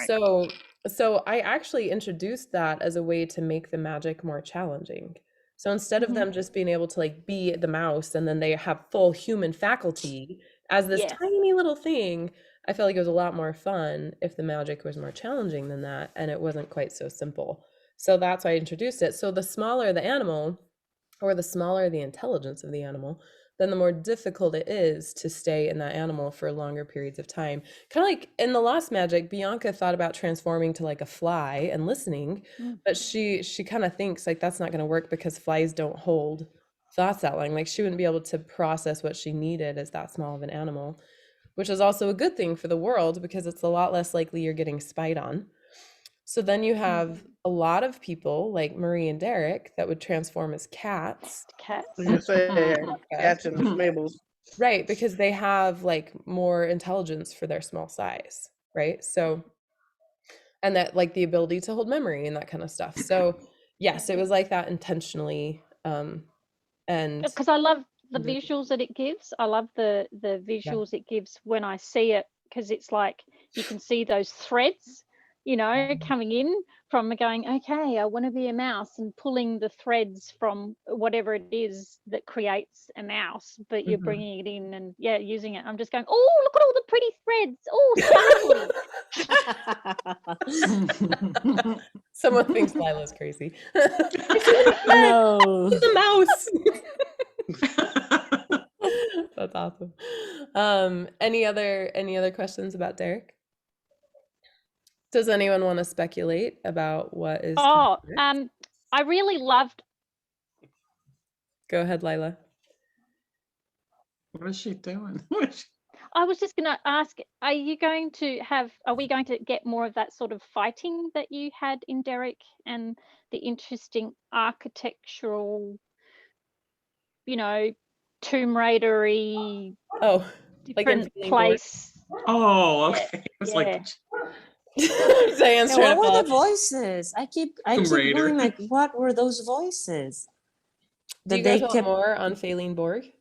So I actually introduced that as a way to make the magic more challenging. So instead of them just being able to like be the mouse and then they have full human faculty as this tiny little thing, I felt like it was a lot more fun if the magic was more challenging than that and it wasn't quite so simple. So that's why I introduced it. So the smaller the animal, or the smaller the intelligence of the animal, then the more difficult it is to stay in that animal for longer periods of time. Kind of like in the Lost Magic, Bianca thought about transforming to like a fly and listening, but she kind of thinks like that's not going to work because flies don't hold thoughts that long. Like she wouldn't be able to process what she needed as that small of an animal, which is also a good thing for the world because it's a lot less likely you're getting spied on. So then you have a lot of people like Marie and Derek that would transform as cats. Cats. I was gonna say cats and Schmabels. Right, because they have like more intelligence for their small size, right? So, and that like the ability to hold memory and that kind of stuff. So yes, it was like that intentionally. And because I love the visuals that it gives. I love the visuals it gives when I see it, because it's like you can see those threads, coming in from going, okay, I want to be a mouse, and pulling the threads from whatever it is that creates a mouse, but you're bringing it in and using it. I'm just going, oh, look at all the pretty threads. Oh, sparkly. Someone thinks Lila's crazy. No. She's a mouse. That's awesome. Any other questions about Derek? Does anyone want to speculate about what is Oh, next? I really loved. Go ahead, Lila. What is she doing? I was just going to ask, are we going to get more of that sort of fighting that you had in Derek, and the interesting architectural, Tomb Raider-y, Oh, like in different Feeling Bored? place? Oh, okay. It was Yeah. like Diane's Yeah, trying what to were the follow. voices? I keep Raider. going like, what were those voices? Do you That guys they want kept. more on Failing Borg?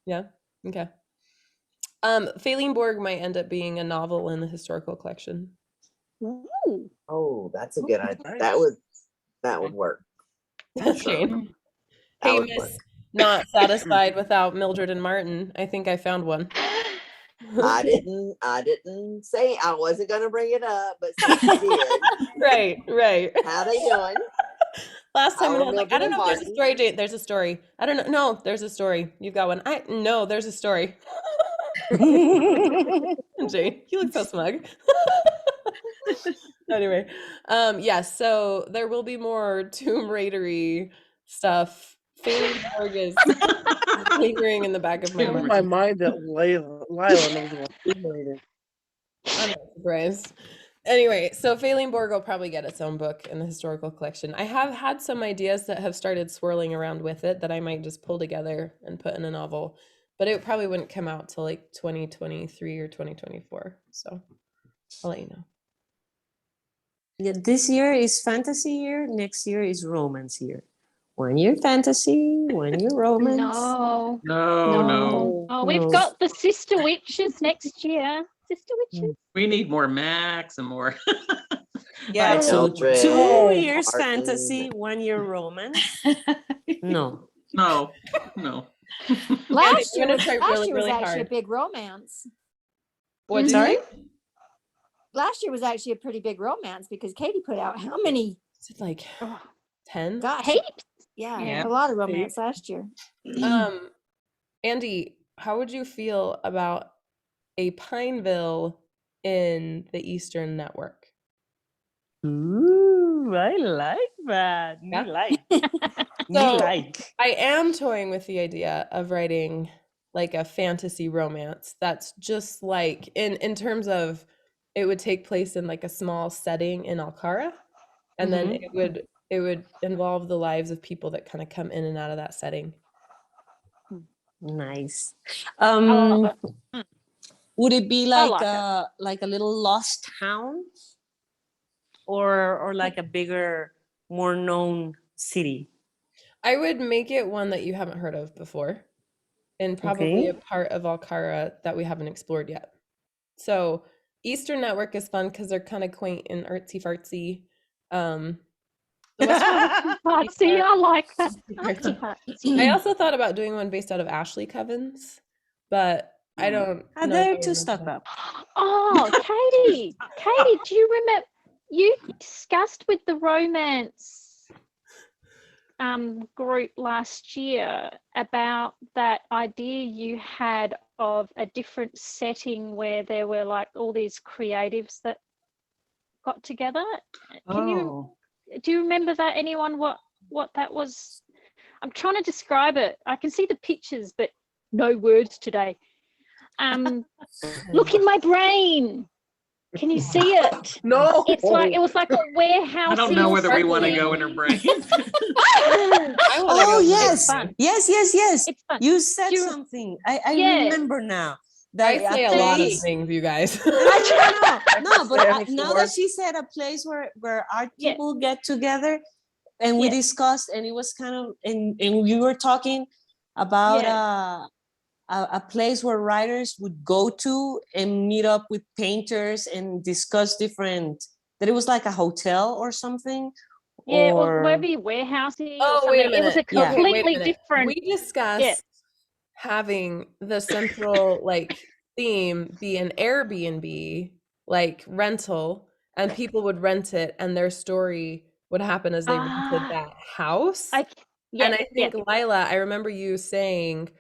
Yeah. Okay. Failing Borg might end up being a novel in the historical collection. Ooh. Oh, that's a good idea. Nice. That would work. Shane. That Hey, would work. Miss, not satisfied without Mildred and Martin. I think I found one. I didn't say I wasn't gonna bring it up, but since you did, Right. how they doing? Last time, and I was like, I don't Mildred know and if there's a story, Jane. There's a story. I don't know. No, there's a story. You've got one. No, there's a story. Jane, you look so smug. Anyway, yes, so there will be more Tomb Raider-y stuff. Failing Borg is lingering in the back of my Blew mind. my mind that Lila knows about Tomb Raider. I'm not surprised. Anyway, so Failing Borg will probably get its own book in the historical collection. I have had some ideas that have started swirling around with it that I might just pull together and put in a novel, but it probably wouldn't come out till like 2023 or 2024. So I'll let you know. Yeah, this year is fantasy year. Next year is romance year. 1 year fantasy, 1 year romance. No. Oh, we've got the Sister Witches next year. Sister Witches. We need more Max and more. Yeah, so Mildred, 2 years Martin. fantasy, 1 year romance. No. No. Last I'm year gonna was, try really actually hard. a big romance. What did you Sorry? say? Last year was actually a pretty big romance because Katie put out how many? Is it like 10? Gosh, Heaps. yeah, a lot of romance last year. Andy, how would you feel about a Pineville in the Eastern Network? Ooh, I like that. Yeah? I am toying with the idea of writing like a fantasy romance that's just like in terms of it would take place in like a small setting in Alcara, and then it would involve the lives of people that kind of come in and out of that setting. Nice. love Would it be I like a little lost town, or like a bigger, more known city? I would make it one that you haven't heard of before, and probably a part of Alcara that we haven't explored yet. So Eastern Network is fun because they're kind of quaint and artsy fartsy. See, I like that. I also thought about doing one based out of Ashley Covens, but I don't know. They're too stuck up. Oh, Katie, do you remember you discussed with the romance group last year about that idea you had of a different setting where there were like all these creatives that got together? Do you remember that? Anyone what that was? I'm trying to describe it. I can see the pictures, but no words today. Look in my brain. Can you see it? No. It was like a warehouse. I don't know whether we want to go in her brain. Oh yes. Yes. It's fun. You said something. I remember now. I say a lot of things, you guys. No, but now that she said a place where art people get together, and we discussed, and it was kind of, and we were talking about a place where writers would go to and meet up with painters and discuss different, that it was like a hotel or something. Yeah, or maybe warehousing. Oh, or something. wait a minute. It was a completely different. We discussed having the central like theme be an Airbnb like rental, and people would rent it, and their story would happen as they rented that house. And I think Lila, I remember you saying,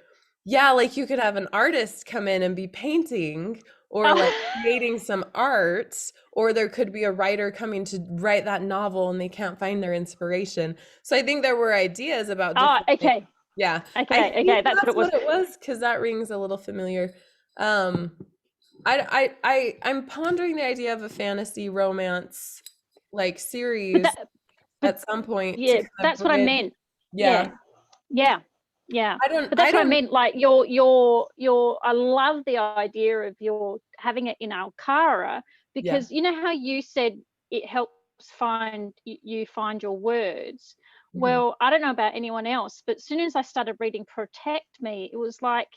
yeah, like you could have an artist come in and be painting or like creating some art, or there could be a writer coming to write that novel and they can't find their inspiration. So I think there were ideas about different things. Yeah. Okay, that's what it was, because that rings a little familiar. I'm pondering the idea of a fantasy romance like series at some point. Yeah, that's what I meant. Yeah. But that's what I meant. Like your I love the idea of your having it in Alcara, because you know how you said it helps you find your words. Well, I don't know about anyone else, but as soon as I started reading Protect Me, it was like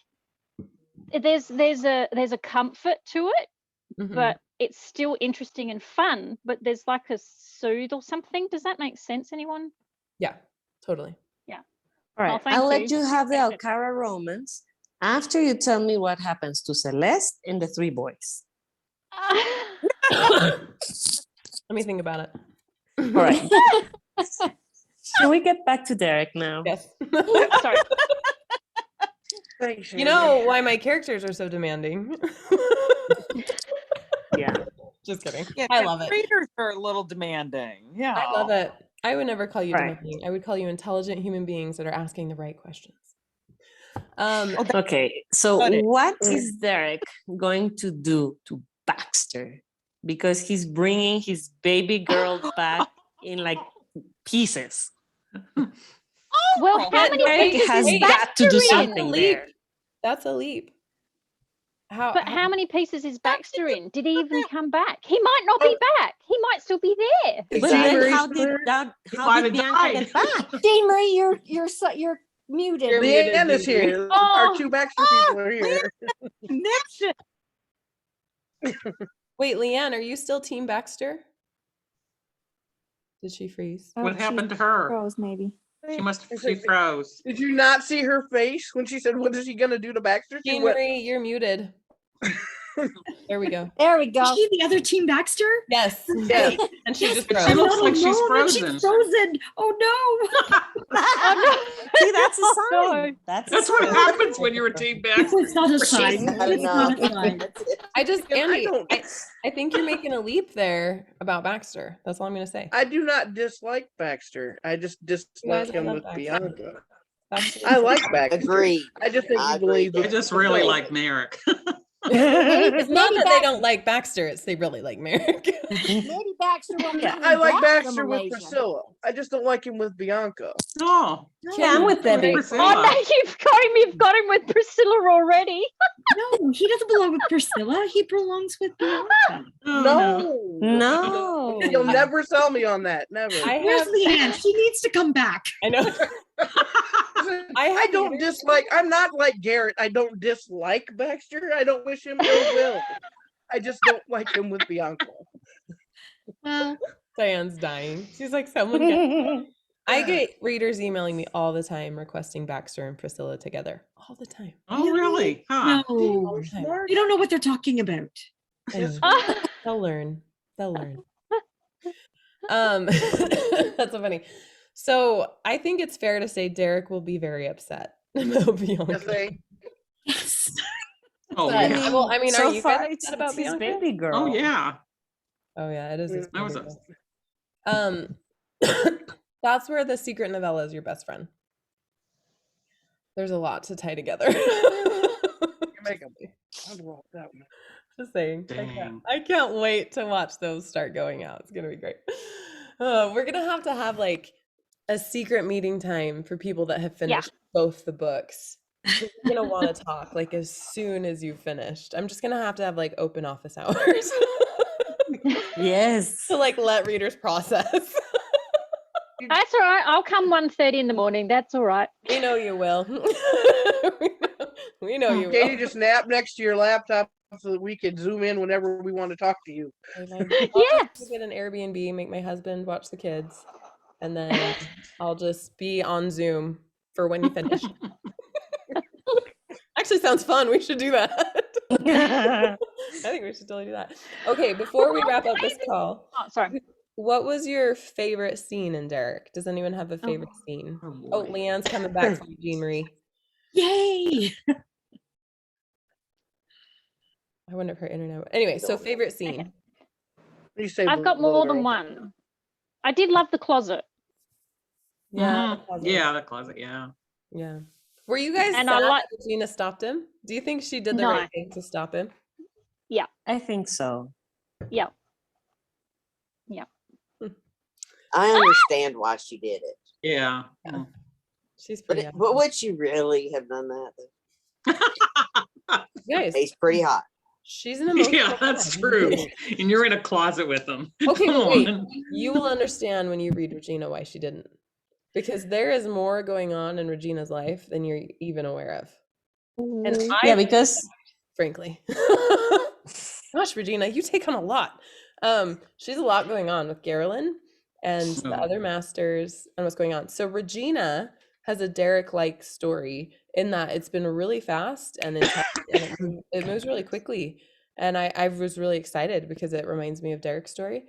there's a comfort to it, but it's still interesting and fun, but there's like a soothe or something. Does that make sense, anyone? Yeah, totally. All right, I'll let you have the Alcara romance after you tell me what happens to Celeste and the 3 boys. Let me think about it. All right. Can we get back to Derek now? Yes. Sorry. Thanks, you know why my characters are so demanding. Yeah. Just kidding. Yeah, I love it. Readers are a little demanding. Yeah. I love it. I would never call you Right. demanding. I would call you intelligent human beings that are asking the right questions. Okay, so what is Derek going to do to Baxter? Because he's bringing his baby girl back in like pieces. Well, how many Derek pieces has is got to do Baxter in? something there. That's a leap. How many pieces is Baxter in? Did he even come back? He might not be back. He might still be there. But then how did Bianca get back? Jean Marie, you're muted. Leanne is here. Our 2 Baxter people are here. Wait, Leanne, are you still Team Baxter? Did she freeze? What happened to her? Froze, maybe. She froze. Did you not see her face when she said, "What is he gonna do to Baxter?" She Jean went, Marie, you're muted. There we go. There we go. Is she the other Team Baxter? Yes. Yes. And she just She froze. looks like she's No, frozen. She's frozen. Oh no. See, that's a sign. That's what happens when you're a Team Baxter. It's not a sign. It's not a sign. Andy, I think you're making a leap there about Baxter. That's all I'm going to say. I do not dislike Baxter. I just dislike I him love with Baxter. Bianca. Baxter. I like Baxter. Agreed. I just think I he believes. I just really like Merrick. It's not that they don't like Baxter, it's they really like Merrick. Maybe Baxter will Yeah, be I like back from Baxter with Malaysia. Priscilla. I just don't like him with Bianca. Oh, Yeah, I'm with Debbie. Oh no, you've got him with Priscilla already. No, he doesn't belong with Priscilla. He belongs with Bianca. No. You'll never sell me on that. Never. Where's Leanne? She needs to come back. I know. I don't dislike. I'm not like Garrett. I don't dislike Baxter. I don't wish him ill will. I just don't like him with Bianca. Well, Diane's dying. She's like, someone get. I get readers emailing me all the time requesting Baxter and Priscilla together. All the time. Oh, really? Huh. no. You don't know what they're talking about. They'll learn. They'll learn. That's so funny. So I think it's fair to say Derek will be very upset about Bianca. Yes. Oh, But, yeah. well, I mean, So are you far, guys it's upset about his Bianca? baby girl. Oh, yeah. Oh yeah, it is. his That was baby girl. That's where the secret novella is your best friend. There's a lot to tie together. Just saying. I can't wait to watch those start going out. It's gonna be great. We're gonna have like a secret meeting time for people that have finished both the books. You're gonna want to talk like as soon as you've finished. I'm just gonna have like open office hours. Yes. To like let readers process. That's all right. I'll come 1:30 in the morning. That's all right. We know you will. we know you will. Katie, just nap next to your laptop so that we can zoom in whenever we want to talk to you. Yes. Get an Airbnb, make my husband watch the kids, and then I'll just be on Zoom for when you finish. Actually sounds fun. We should do that. I think we should totally do that. Okay, before we wrap up this call, Oh, sorry. what was your favorite scene in Derek? Does anyone have a favorite scene? Oh, Leanne's coming back from Jean Marie. Yay! I wonder if her internet. Anyway, so favorite scene. You say I've got more than literal. one. I did love the closet. Yeah. Yeah, the closet. Yeah. Yeah. Were you guys And sad I like- that Regina stopped him? Do you think she did the No. right thing to stop him? Yeah. I think so. Yeah. I understand why she did it. Yeah. She's But, pretty. but would she really have done that? Guys, He's pretty hot. she's an emotional. Yeah, that's true. And you're in a closet with them. Okay, Come but wait. on. You will understand when you read Regina why she didn't. Because there is more going on in Regina's life than you're even aware of. And Yeah, because frankly. Gosh, Regina, you take on a lot. She's a lot going on with Garland and the other masters and what's going on. So Regina has a Derek-like story in that it's been really fast and intense and it moves really quickly. And I was really excited because it reminds me of Derek's story.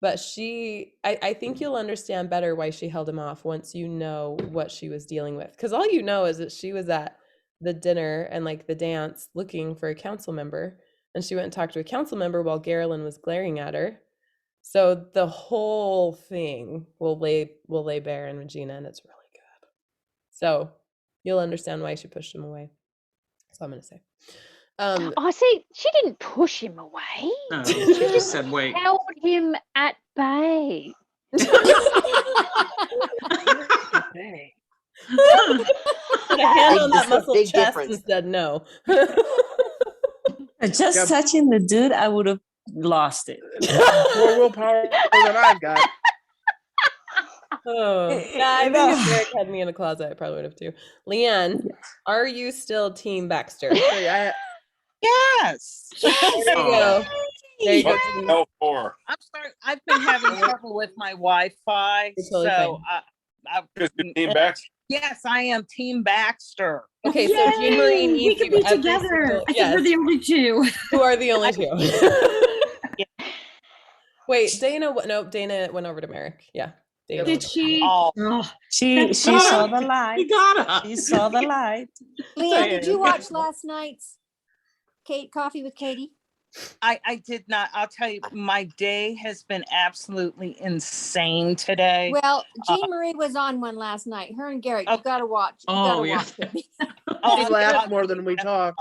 But I think you'll understand better why she held him off once you know what she was dealing with. Because all you know is that she was at the dinner and like the dance looking for a council member. And she went and talked to a council member while Garland was glaring at her. So the whole thing will lay bare in Regina, and it's really good. So you'll understand why she pushed him away. That's all I'm gonna say. I see. She didn't push him away. No, she just said, wait. Held him at bay. Put a hand on that muscle big chest difference. and said no. just Yep. touching the dude, I would have lost it. More willpower than I've got. Oh, yeah, I think if Derek had me in a closet, I probably would have too. Leanne, are you still Team Baxter? There Yes. you go. There you go. What the hell for? I've been having trouble with my Wi-Fi, You're totally so Because you're team back. yes, I am Team Baxter. Okay, so Jean Marie Yay! needs We could you be every together. single- I think yes, we're the only two. you are the only two. Wait, Dana. Nope, Dana went over to Merrick. Yeah, Dana. Did she? Oh, Oh, She That's saw fine. the light. We got She us. saw the light. Leanne, did you watch last night's Coffee with Katie? I did not. I'll tell you, my day has been absolutely insane today. Well, Jean Marie was on one last night. Her and Garrett, you Okay. gotta watch. You Oh, gotta yeah. watch it. We laugh more than we talk.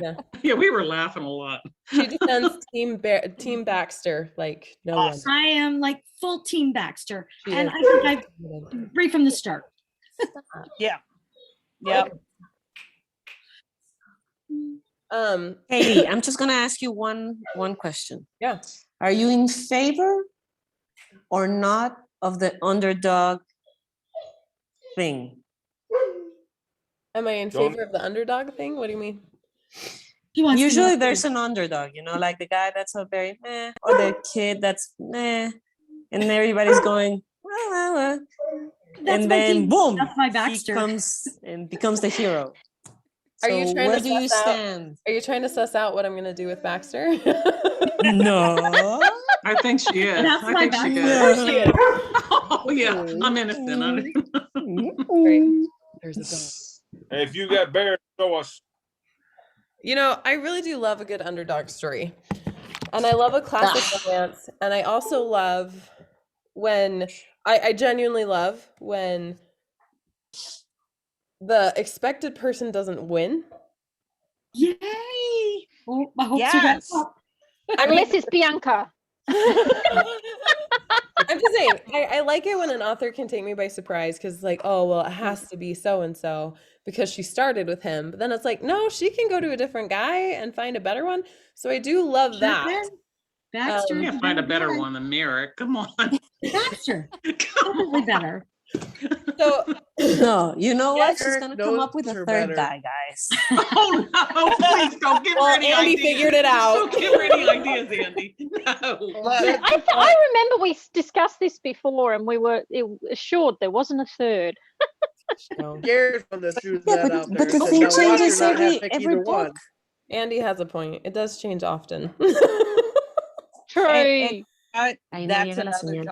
Yeah. Yeah, we were laughing a lot. She defends Team Baxter like no one. Awesome. I am like full Team Baxter, She and is. I think I right from the start. Yeah. Yep. Katie, I'm just gonna ask you one question. Yeah. Are you in favor or not of the underdog thing? Am I in Don't- favor of the underdog thing? What do you mean? He wants to Usually know- there's an underdog, like the guy that's a very meh, or the kid that's meh, and everybody's going, well. That's And my then team. boom, That's my he Baxter. comes and becomes the hero. Are you So trying to where do you suss out- stand? Are you trying to suss out what I'm gonna do with Baxter? No. I think she is. That's I my think she Baxter. is. She is. Oh, yeah. I'm innocent. Great. There's a dog. Hey, if you got bears, show us. You know, I really do love a good underdog story. And I love a classic romance. And I also love when I genuinely love when the expected person doesn't win. Yay! Oh, I hope so. Yes. Unless it's Bianca. I'm just saying, I like it when an author can take me by surprise because it's like, oh, well, it has to be so and so because she started with him. But then it's like, no, she can go to a different guy and find a better one. So I do love that. Baxter. You can't find a better one than Merrick. Come on. Baxter. Definitely better. So No, you know what? Yes, She's Eric gonna come knows up with a her third better. guy, guys. Oh, no. Please don't give well, her any Andy ideas. figured it out. Don't give her any ideas, Andy. No. I remember we discussed this before and we were assured there wasn't a third. show. Garrett's one that threw Yeah, that out there. but the and said, thing "Now watch her changes not have every pick every either book. one." Andy has a point. It does change often. True. And Ahí no that's llega la another señal.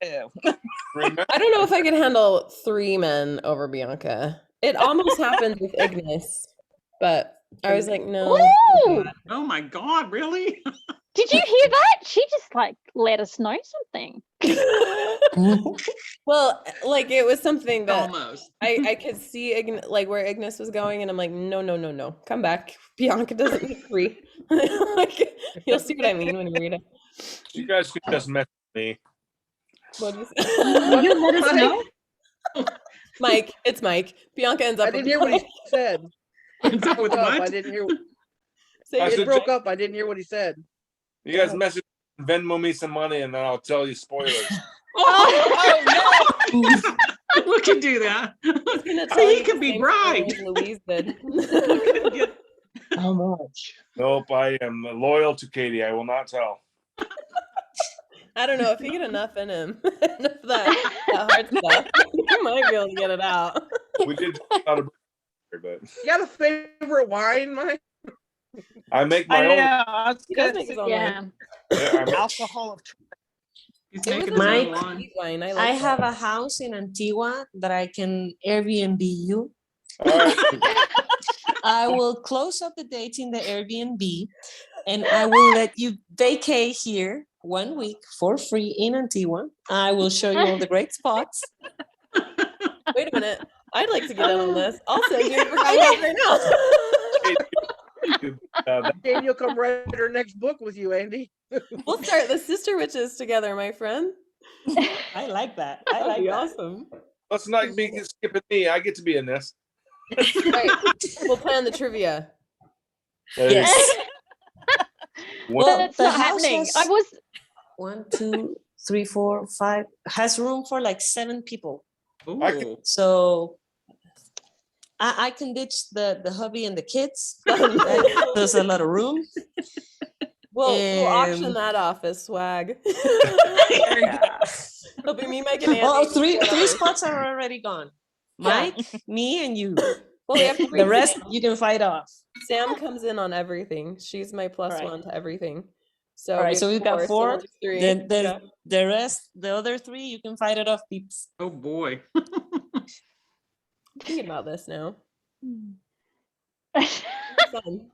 genre too. Remember, I don't know if I could handle 3 men over Bianca. It almost happened with Ignis, but I was like, no. Ooh, Oh my God, really? did you hear that? She just like let us know something. Well, like it was something that Almost. I could see like where Ignis was going, and I'm like, no, come back. Bianca doesn't need 3. Like, you'll see what I mean when you read it. you guys could just mess with me. What do you Will you let us know? Mike, it's Mike. Bianca ends up I didn't with hear what he Mike. said. Ends up with Broke up. I what? didn't hear. Say I it It said, broke up. I didn't hear what he said. You guys message, Venmo me some money, and then I'll tell you spoilers. Oh, no. We can do that. He's gonna tell He you can the be same bribed. story as Louise did. How much? Nope, I am loyal to Katie. I will not tell. I don't know if you get enough in him, enough of that hard stuff, you might be able to get it out. We did out of but You got a favorite wine, Mike? I make I my know. own. I was He does gonna make his say, own Yeah. wine. Yeah, alcohol of choice. He's It was making a his own Mike, wine. sweet wine. I I like have that. a house in Antigua that I can Airbnb you. All right. I will close up the dates in the Airbnb and I will let you vacate here 1 week for free in Antigua. I will show you all the great spots. Wait a minute. I'd like to get in on this. I'll send you for contact right now. Daniel, come write her next book with you, Andy. We'll start the Sister Witches together, my friend. I like that. I That'd like be that. awesome. Let's not be skipping me. I get to be in this. Right. We'll plan the trivia. Yes. Well, That's the not house happening. has I was 1, 2, 3, 4, 5 has room for like 7 people. Ooh. So I can ditch the hubby and the kids. There's a lot of room. We'll auction And- that off as swag. Yeah. It'll be me, Mike, and Andy. Oh, three whatever. spots are already gone. Yeah. Mike, me, and you. Well, we have to The bring rest Sam. you can fight off. Sam comes in on everything. She's my plus All right. one to everything. So All right, so we've got so 4. we'll do 3. Then Yeah. the rest, the other 3, you can fight it off, peeps. Oh boy. Thinking about this now. Fun.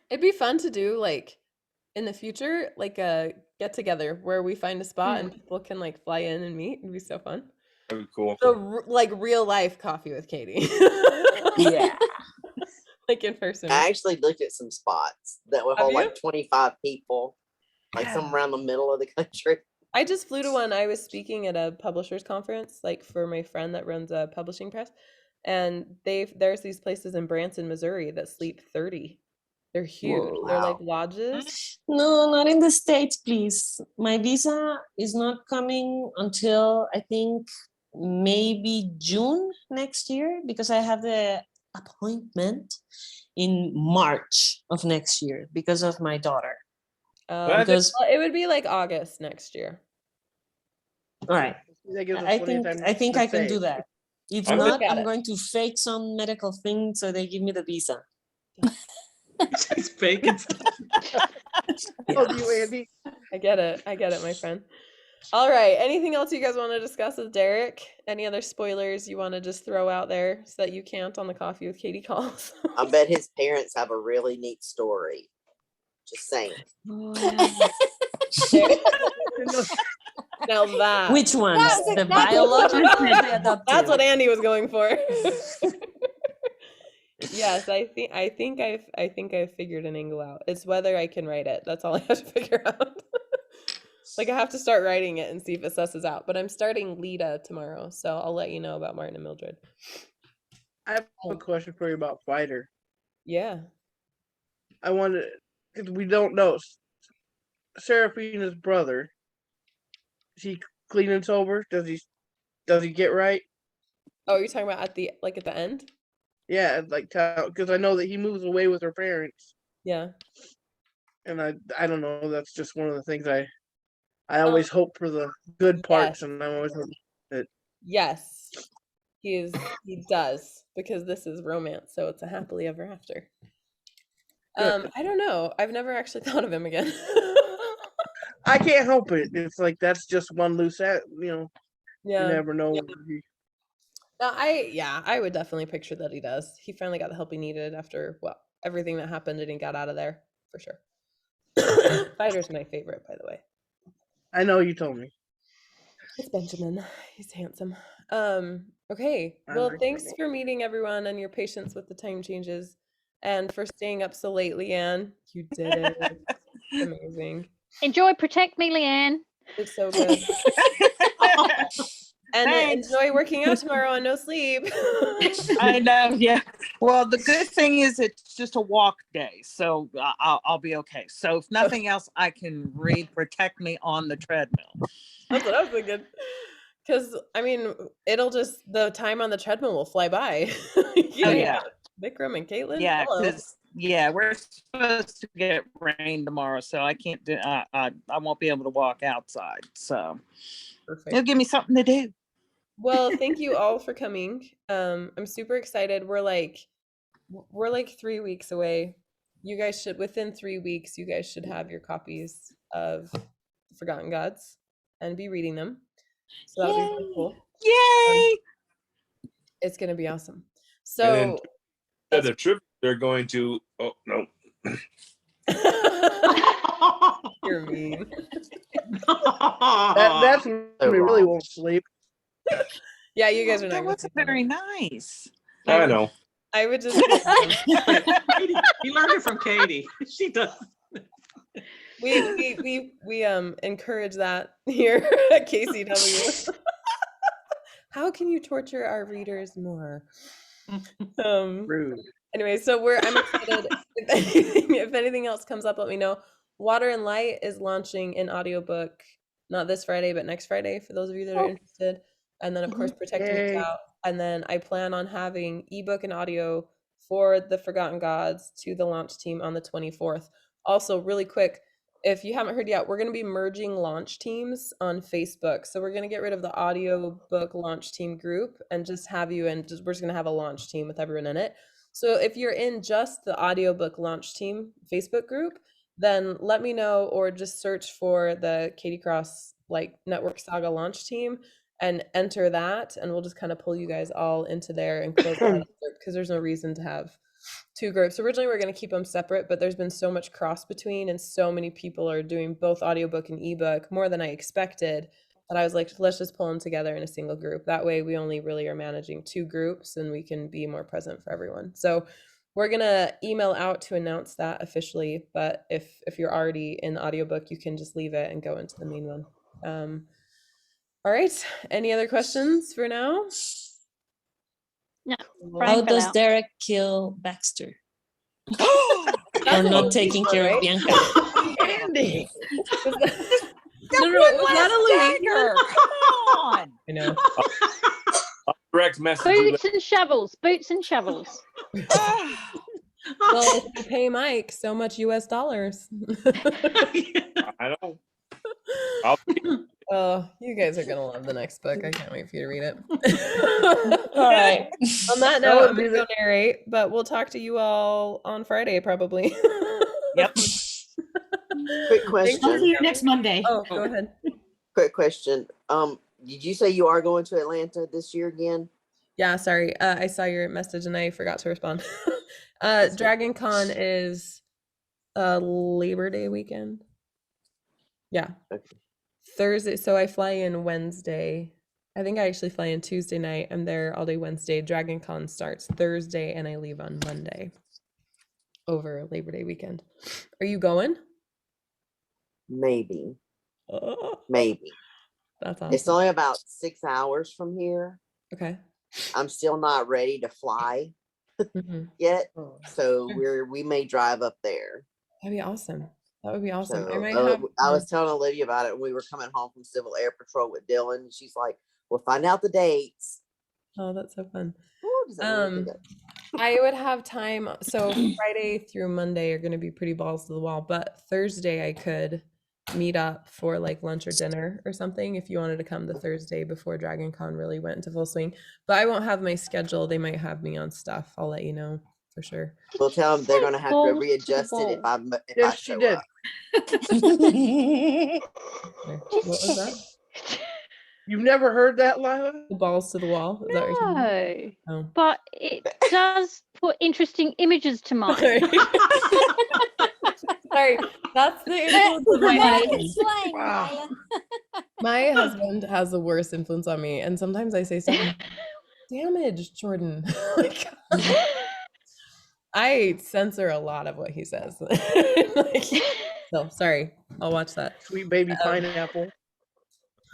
It'd be fun to do like in the future, like a get together where we find a spot and people can like fly in and meet. It'd be so fun. That'd be cool. So like real life coffee with Katie. Yeah. Like in person. I actually looked at some spots that would Have hold you? like 25 people, like somewhere around the middle of the country. I just flew to one. I was speaking at a publishers conference, like for my friend that runs a publishing press, and there's these places in Branson, Missouri that sleep 30. They're huge. Whoa. They're like lodges. No, not in the States, please. My visa is not coming until I think maybe June next year because I have the appointment in March of next year because of my daughter. Because Well, it would be like August next year. all right, That gives us I plenty of think time I think to I can save. do that. If I'm not, good at I'm it. going to fake some medical thing so they give me the visa. He's faking stuff. Oh, you, Andy. I get it, my friend. All right. Anything else you guys want to discuss with Derek? Any other spoilers you want to just throw out there so that you can't on the Coffee with Katie calls? I bet his parents have a really neat story. Just saying. Now that Which ones? That's The exactly biological what or the adopted? that's what Andy was going for. Yes, I think I've figured an angle out. It's whether I can write it. That's all I have to figure out. Like I have to start writing it and see if it susses out. But I'm starting Lita tomorrow, so I'll let you know about Martin and Mildred. I have a question for you about Fighter. Yeah. I wanted, because we don't know. Seraphina's brother, is he clean and sober? Does he get right? Oh, you're talking about at the end? Yeah, like because I know that he moves away with her parents, Yeah. and I don't know. That's just one of the things I always hope for the good parts, Yes. and I always hope that Yes. He does, because this is romance, so it's a happily ever after. I don't know. I've never actually thought of him again. I can't help it. It's like that's just one loose end, you Yeah. never know. No, I would definitely picture that he does. He finally got the help he needed after everything that happened, and he got out of there for sure. Fighter's my favorite, by the way. I know you told me. It's Benjamin. He's handsome. Okay. I Well, like thanks that. for meeting everyone and your patience with the time changes, and for staying up so late, Leanne. You did it. Amazing. Enjoy Protect Me, Leanne. It's so good. And Thanks. enjoy working out tomorrow on no sleep. I know, yeah. Well, the good thing is it's just a walk day, so I'll be okay. So if nothing else, I can read Protect Me on the treadmill. That's what I was thinking. Because, I mean, the time on the treadmill will fly by. Yeah. Vikram and Caitlin. Yeah, Hello. because we're supposed to get rain tomorrow, so I can't do. I won't be able to walk outside. So Perfect. it'll give me something to do. Well, thank you all for coming. I'm super excited. We're like 3 weeks away. You guys within 3 weeks, you guys should have your copies of Forgotten Gods and be reading them. So that'll be really cool. Yay! It's gonna be awesome. And So then the trip they're going to. Oh no. You're mean. That's when we really won't sleep. Yeah, you guys are not. That wasn't very nice. I know. I would just. You learned it from Katie. She does. We encourage that here at KCW. How can you torture our readers more? Rude. Anyway, so I'm excited. If anything else comes up, let me know. Water and Light is launching an audiobook, not this Friday, but next Friday for those of you that are interested. And then of course Protect Me out. And then I plan on having ebook and audio for the Forgotten Gods to the launch team on the 24th. Also, really quick, if you haven't heard yet, we're going to be merging launch teams on Facebook. So we're going to get rid of the audiobook launch team group and just have you we're just going to have a launch team with everyone in it. So if you're in just the audiobook launch team Facebook group, then let me know, or just search for the Katie Cross Network Saga launch team and enter that, and we'll just kind of pull you guys all into there and close that up, because there's no reason to have two groups. Originally we were going to keep them separate, but there's been so much cross between, and so many people are doing both audiobook and ebook, more than I expected, that I was like, let's just pull them together in a single group. That way we only really are managing two groups, and we can be more present for everyone. So we're going to email out to announce that officially, but if you're already in the audiobook, you can just leave it and go into the main one. All right. Any other questions for now? No. How does Derek kill Baxter? For not taking care of Bianca. Andy. No, was that a Louise? Come on. I know. Direct message. Boots and shovels. Boots and shovels. Well, if you pay Mike so much US dollars. I know. Oh, you guys are gonna love the next book. I can't wait for you to read it. All right. On that note, I'm gonna go narrate, but we'll talk to you all on Friday probably. Yep. Quick question. I'll see you next Monday. Oh, go ahead. Quick question. Did you say you are going to Atlanta this year again? Yeah, sorry. I saw your message and I forgot to respond. Dragon Con is Labor Day weekend. Yeah. Okay. Thursday. So I fly in Wednesday. I think I actually fly in Tuesday night. I'm there all day Wednesday. Dragon Con starts Thursday and I leave on Monday over Labor Day weekend. Are you going? Maybe. Oh, Maybe. that's awesome. It's only about 6 hours from here. Okay. I'm still not ready to fly Mhm. yet, so we may drive up there. That'd be awesome. That would be awesome. So, I might have. I was telling Olivia about it when we were coming home from Civil Air Patrol with Dylan. And she's like, "We'll find out the dates." Oh, that's so fun. Ooh, does that make me good? I would have time. So Friday through Monday are going to be pretty balls to the wall, but Thursday I could meet up for like lunch or dinner or something if you wanted to come the Thursday before Dragon Con really went into full swing. But I won't have my schedule. They might have me on stuff. I'll let you know for sure. We'll tell them they're going to have to balls to the readjust it if wall? I Yes, she show did. up. What was that? You've never heard that, Lila? The balls to the wall? Is that what you're saying? No, Oh. but it does put interesting images to mind. Sorry, that's the influence of my husband. Slang, Wow. Lila. My husband has the worst influence on me, and sometimes I say something damaged, Jordan. Like, I censor a lot of what he says. Like, so sorry, I'll watch that. Sweet baby pineapple.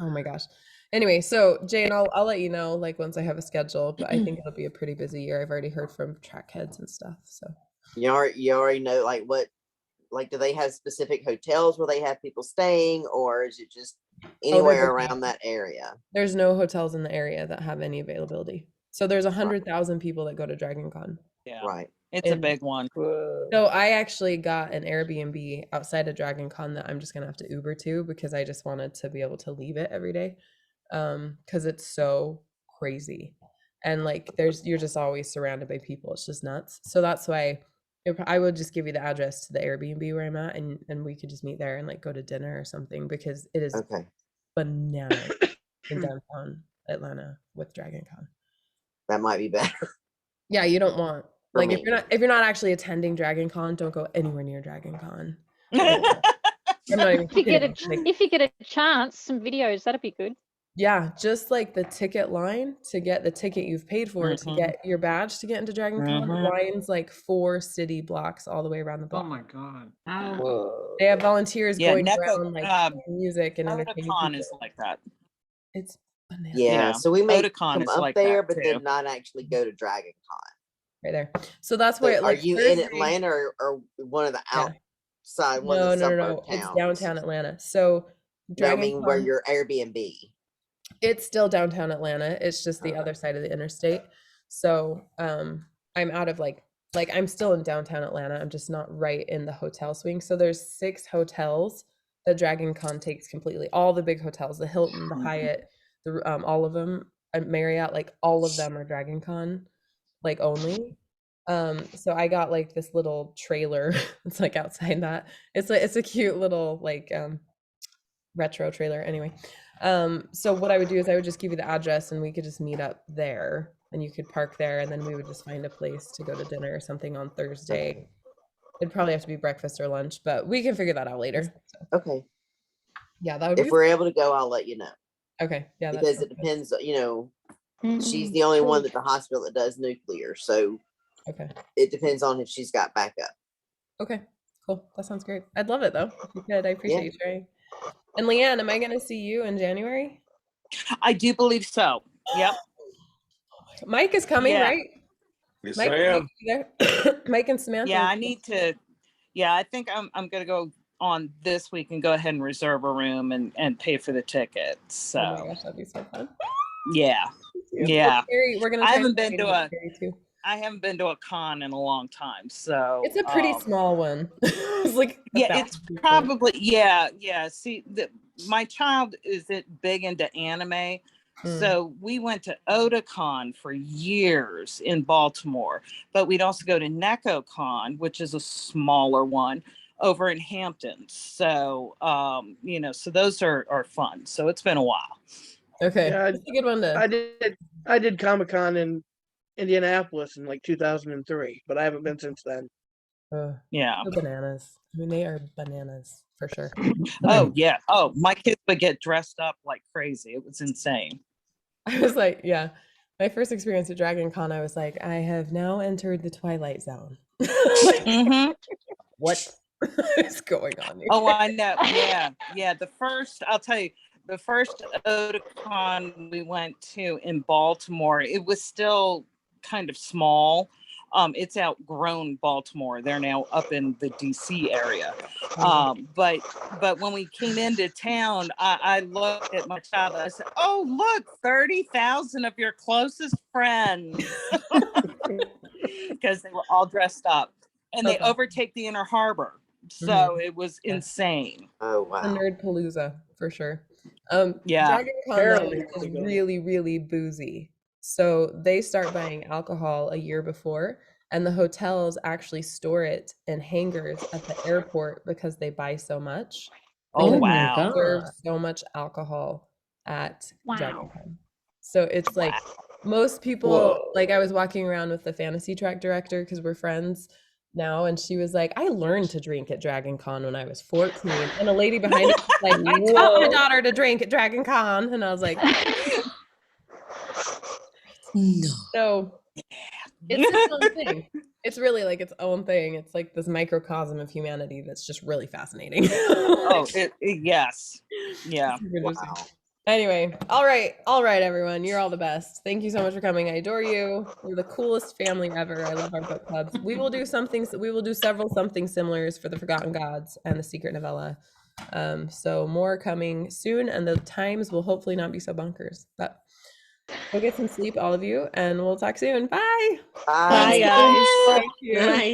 Oh my gosh. Anyway, so Jane, I'll let you know like once I have a schedule, but I think it'll be a pretty busy year. I've already heard from track heads and stuff. So You already know like what, like do they have specific hotels where they have people staying, or is it just anywhere around that area? there's no hotels in the area that have any availability. So there's 100,000 people that go to Dragon Con. Yeah, Right. it's a And- big one. So I actually got an Airbnb outside of Dragon Con that I'm just gonna have to Uber to because I just wanted to be able to leave it every day. Because it's so crazy. And like you're just always surrounded by people. It's just nuts. So that's why I would just give you the address to the Airbnb where I'm at and we could just meet there and like go to dinner or something because it is Okay. bananas in downtown Atlanta with Dragon Con. That might be better. Yeah, you don't want For like me. if you're not actually attending Dragon Con, don't go anywhere near Dragon Con. I'm not even If you get kidding. Like, if you get a chance, some videos that'd be good. yeah, just like the ticket line to get the ticket you've paid for to Mhm. get your badge to get into Dragon Con, Mhm. lines like 4 city blocks all the way around the Oh block. my God. Wow. They have volunteers Yeah, going Neko, around like playing music and entertaining Otakon is people. like that. It's bananas. Yeah. Yeah, So we may Otakon come is up like there, that, but too. then not actually go to Dragon Con. Right there. So that's So why are like you in Thursday, Atlanta or one of the Yeah. outside, one of the no, suburb it's towns? downtown Atlanta. So No, I Dragon mean where Con, your Airbnb. it's still downtown Atlanta. It's just the other side of the interstate. So I'm out of like I'm still in downtown Atlanta. I'm just not right in the hotel swing. So there's 6 hotels that Dragon Con takes completely. All the big hotels, the Hilton, the Hyatt, the all of them, Marriott, like all of them are Dragon Con like only. So I got like this little trailer. It's like outside that. It's a cute little like retro trailer anyway. So what I would do is I would just give you the address and we could just meet up there and you could park there and then we would just find a place to go to dinner or something on Thursday. It'd probably have to be breakfast or lunch, but we can figure that out later. So, Okay. yeah, that would If be we're able to go, I'll let you know. okay. Yeah, Because that's it depends, you know, she's Mm, the only one cool. at the hospital that does nuclear. So okay. it depends on if she's got backup. Okay, cool. That sounds great. I'd love it though. If you could, I appreciate you sharing. And Leanne, am I going to see you in January? I do believe so. Yep. Mike is coming, Yeah. right? Yes, Mike, I Mike, am. you there? Mike and Samantha. Yeah, I need to. Yeah, I think I'm gonna go on this week and go ahead and reserve a room and pay for the tickets. So Oh my gosh, that'd be so fun. yeah, yeah. We're gonna. I try haven't and been to get a Carrie, too. I haven't been to a con in a long time. So It's a pretty small one. It's like yeah, it's 1,000 people. probably yeah. See, my child is big into anime. So we went to Otakon for years in Baltimore, but we'd also go to NecoCon, which is a smaller one over in Hampton. So, you know, so those are fun. So it's been a while. Okay, Yeah, that's a good one to. I did Comic-Con in Indianapolis in like 2003, but I haven't been since then. Yeah. The bananas. I mean, they are bananas for sure. Oh yeah. Oh, my kids would get dressed up like crazy. It was insane. I was like, yeah. My first experience at Dragon Con, I was like, I have now entered the Twilight Zone. Like, what is going on here? Oh, I know. Yeah. I'll tell you, the first Otakon we went to in Baltimore, it was still kind of small. It's outgrown Baltimore. They're now up in the DC area. But when we came into town, I looked at my child and I said, "Oh, look, 30,000 of your closest friends," because they were all dressed up, and they overtake the Inner Harbor. So it was insane. Oh The wow. Nerd Palooza for sure. Yeah. Dragon Con though Apparently is really good. really, really boozy. So they start buying alcohol a year before, and the hotels actually store it in hangars at the airport because they buy so much. Oh, Because my wow. they serve God. so much alcohol at Dragon Wow. Con. So it's like most people, Whoa. like I was walking around with the fantasy track director because we're friends now, and she was like, I learned to drink at Dragon Con when I was 14. And a lady behind us was like, I taught my Whoa. daughter to drink at Dragon Con. And I was like, No. so it's its own thing. It's really like its own thing. It's like this microcosm of humanity that's just really fascinating. Oh, yes. Yeah. Super interesting. Wow. Anyway, all right, everyone. You're all the best. Thank you so much for coming. I adore you. You're the coolest family ever. I love our book clubs. We will do several something similars for the Forgotten Gods and the Secret Novella. So more coming soon, and the times will hopefully not be so bunkers. But go get some sleep, all of you, and we'll talk soon. Bye. Bye. Bye, guys. Thank you. Bye.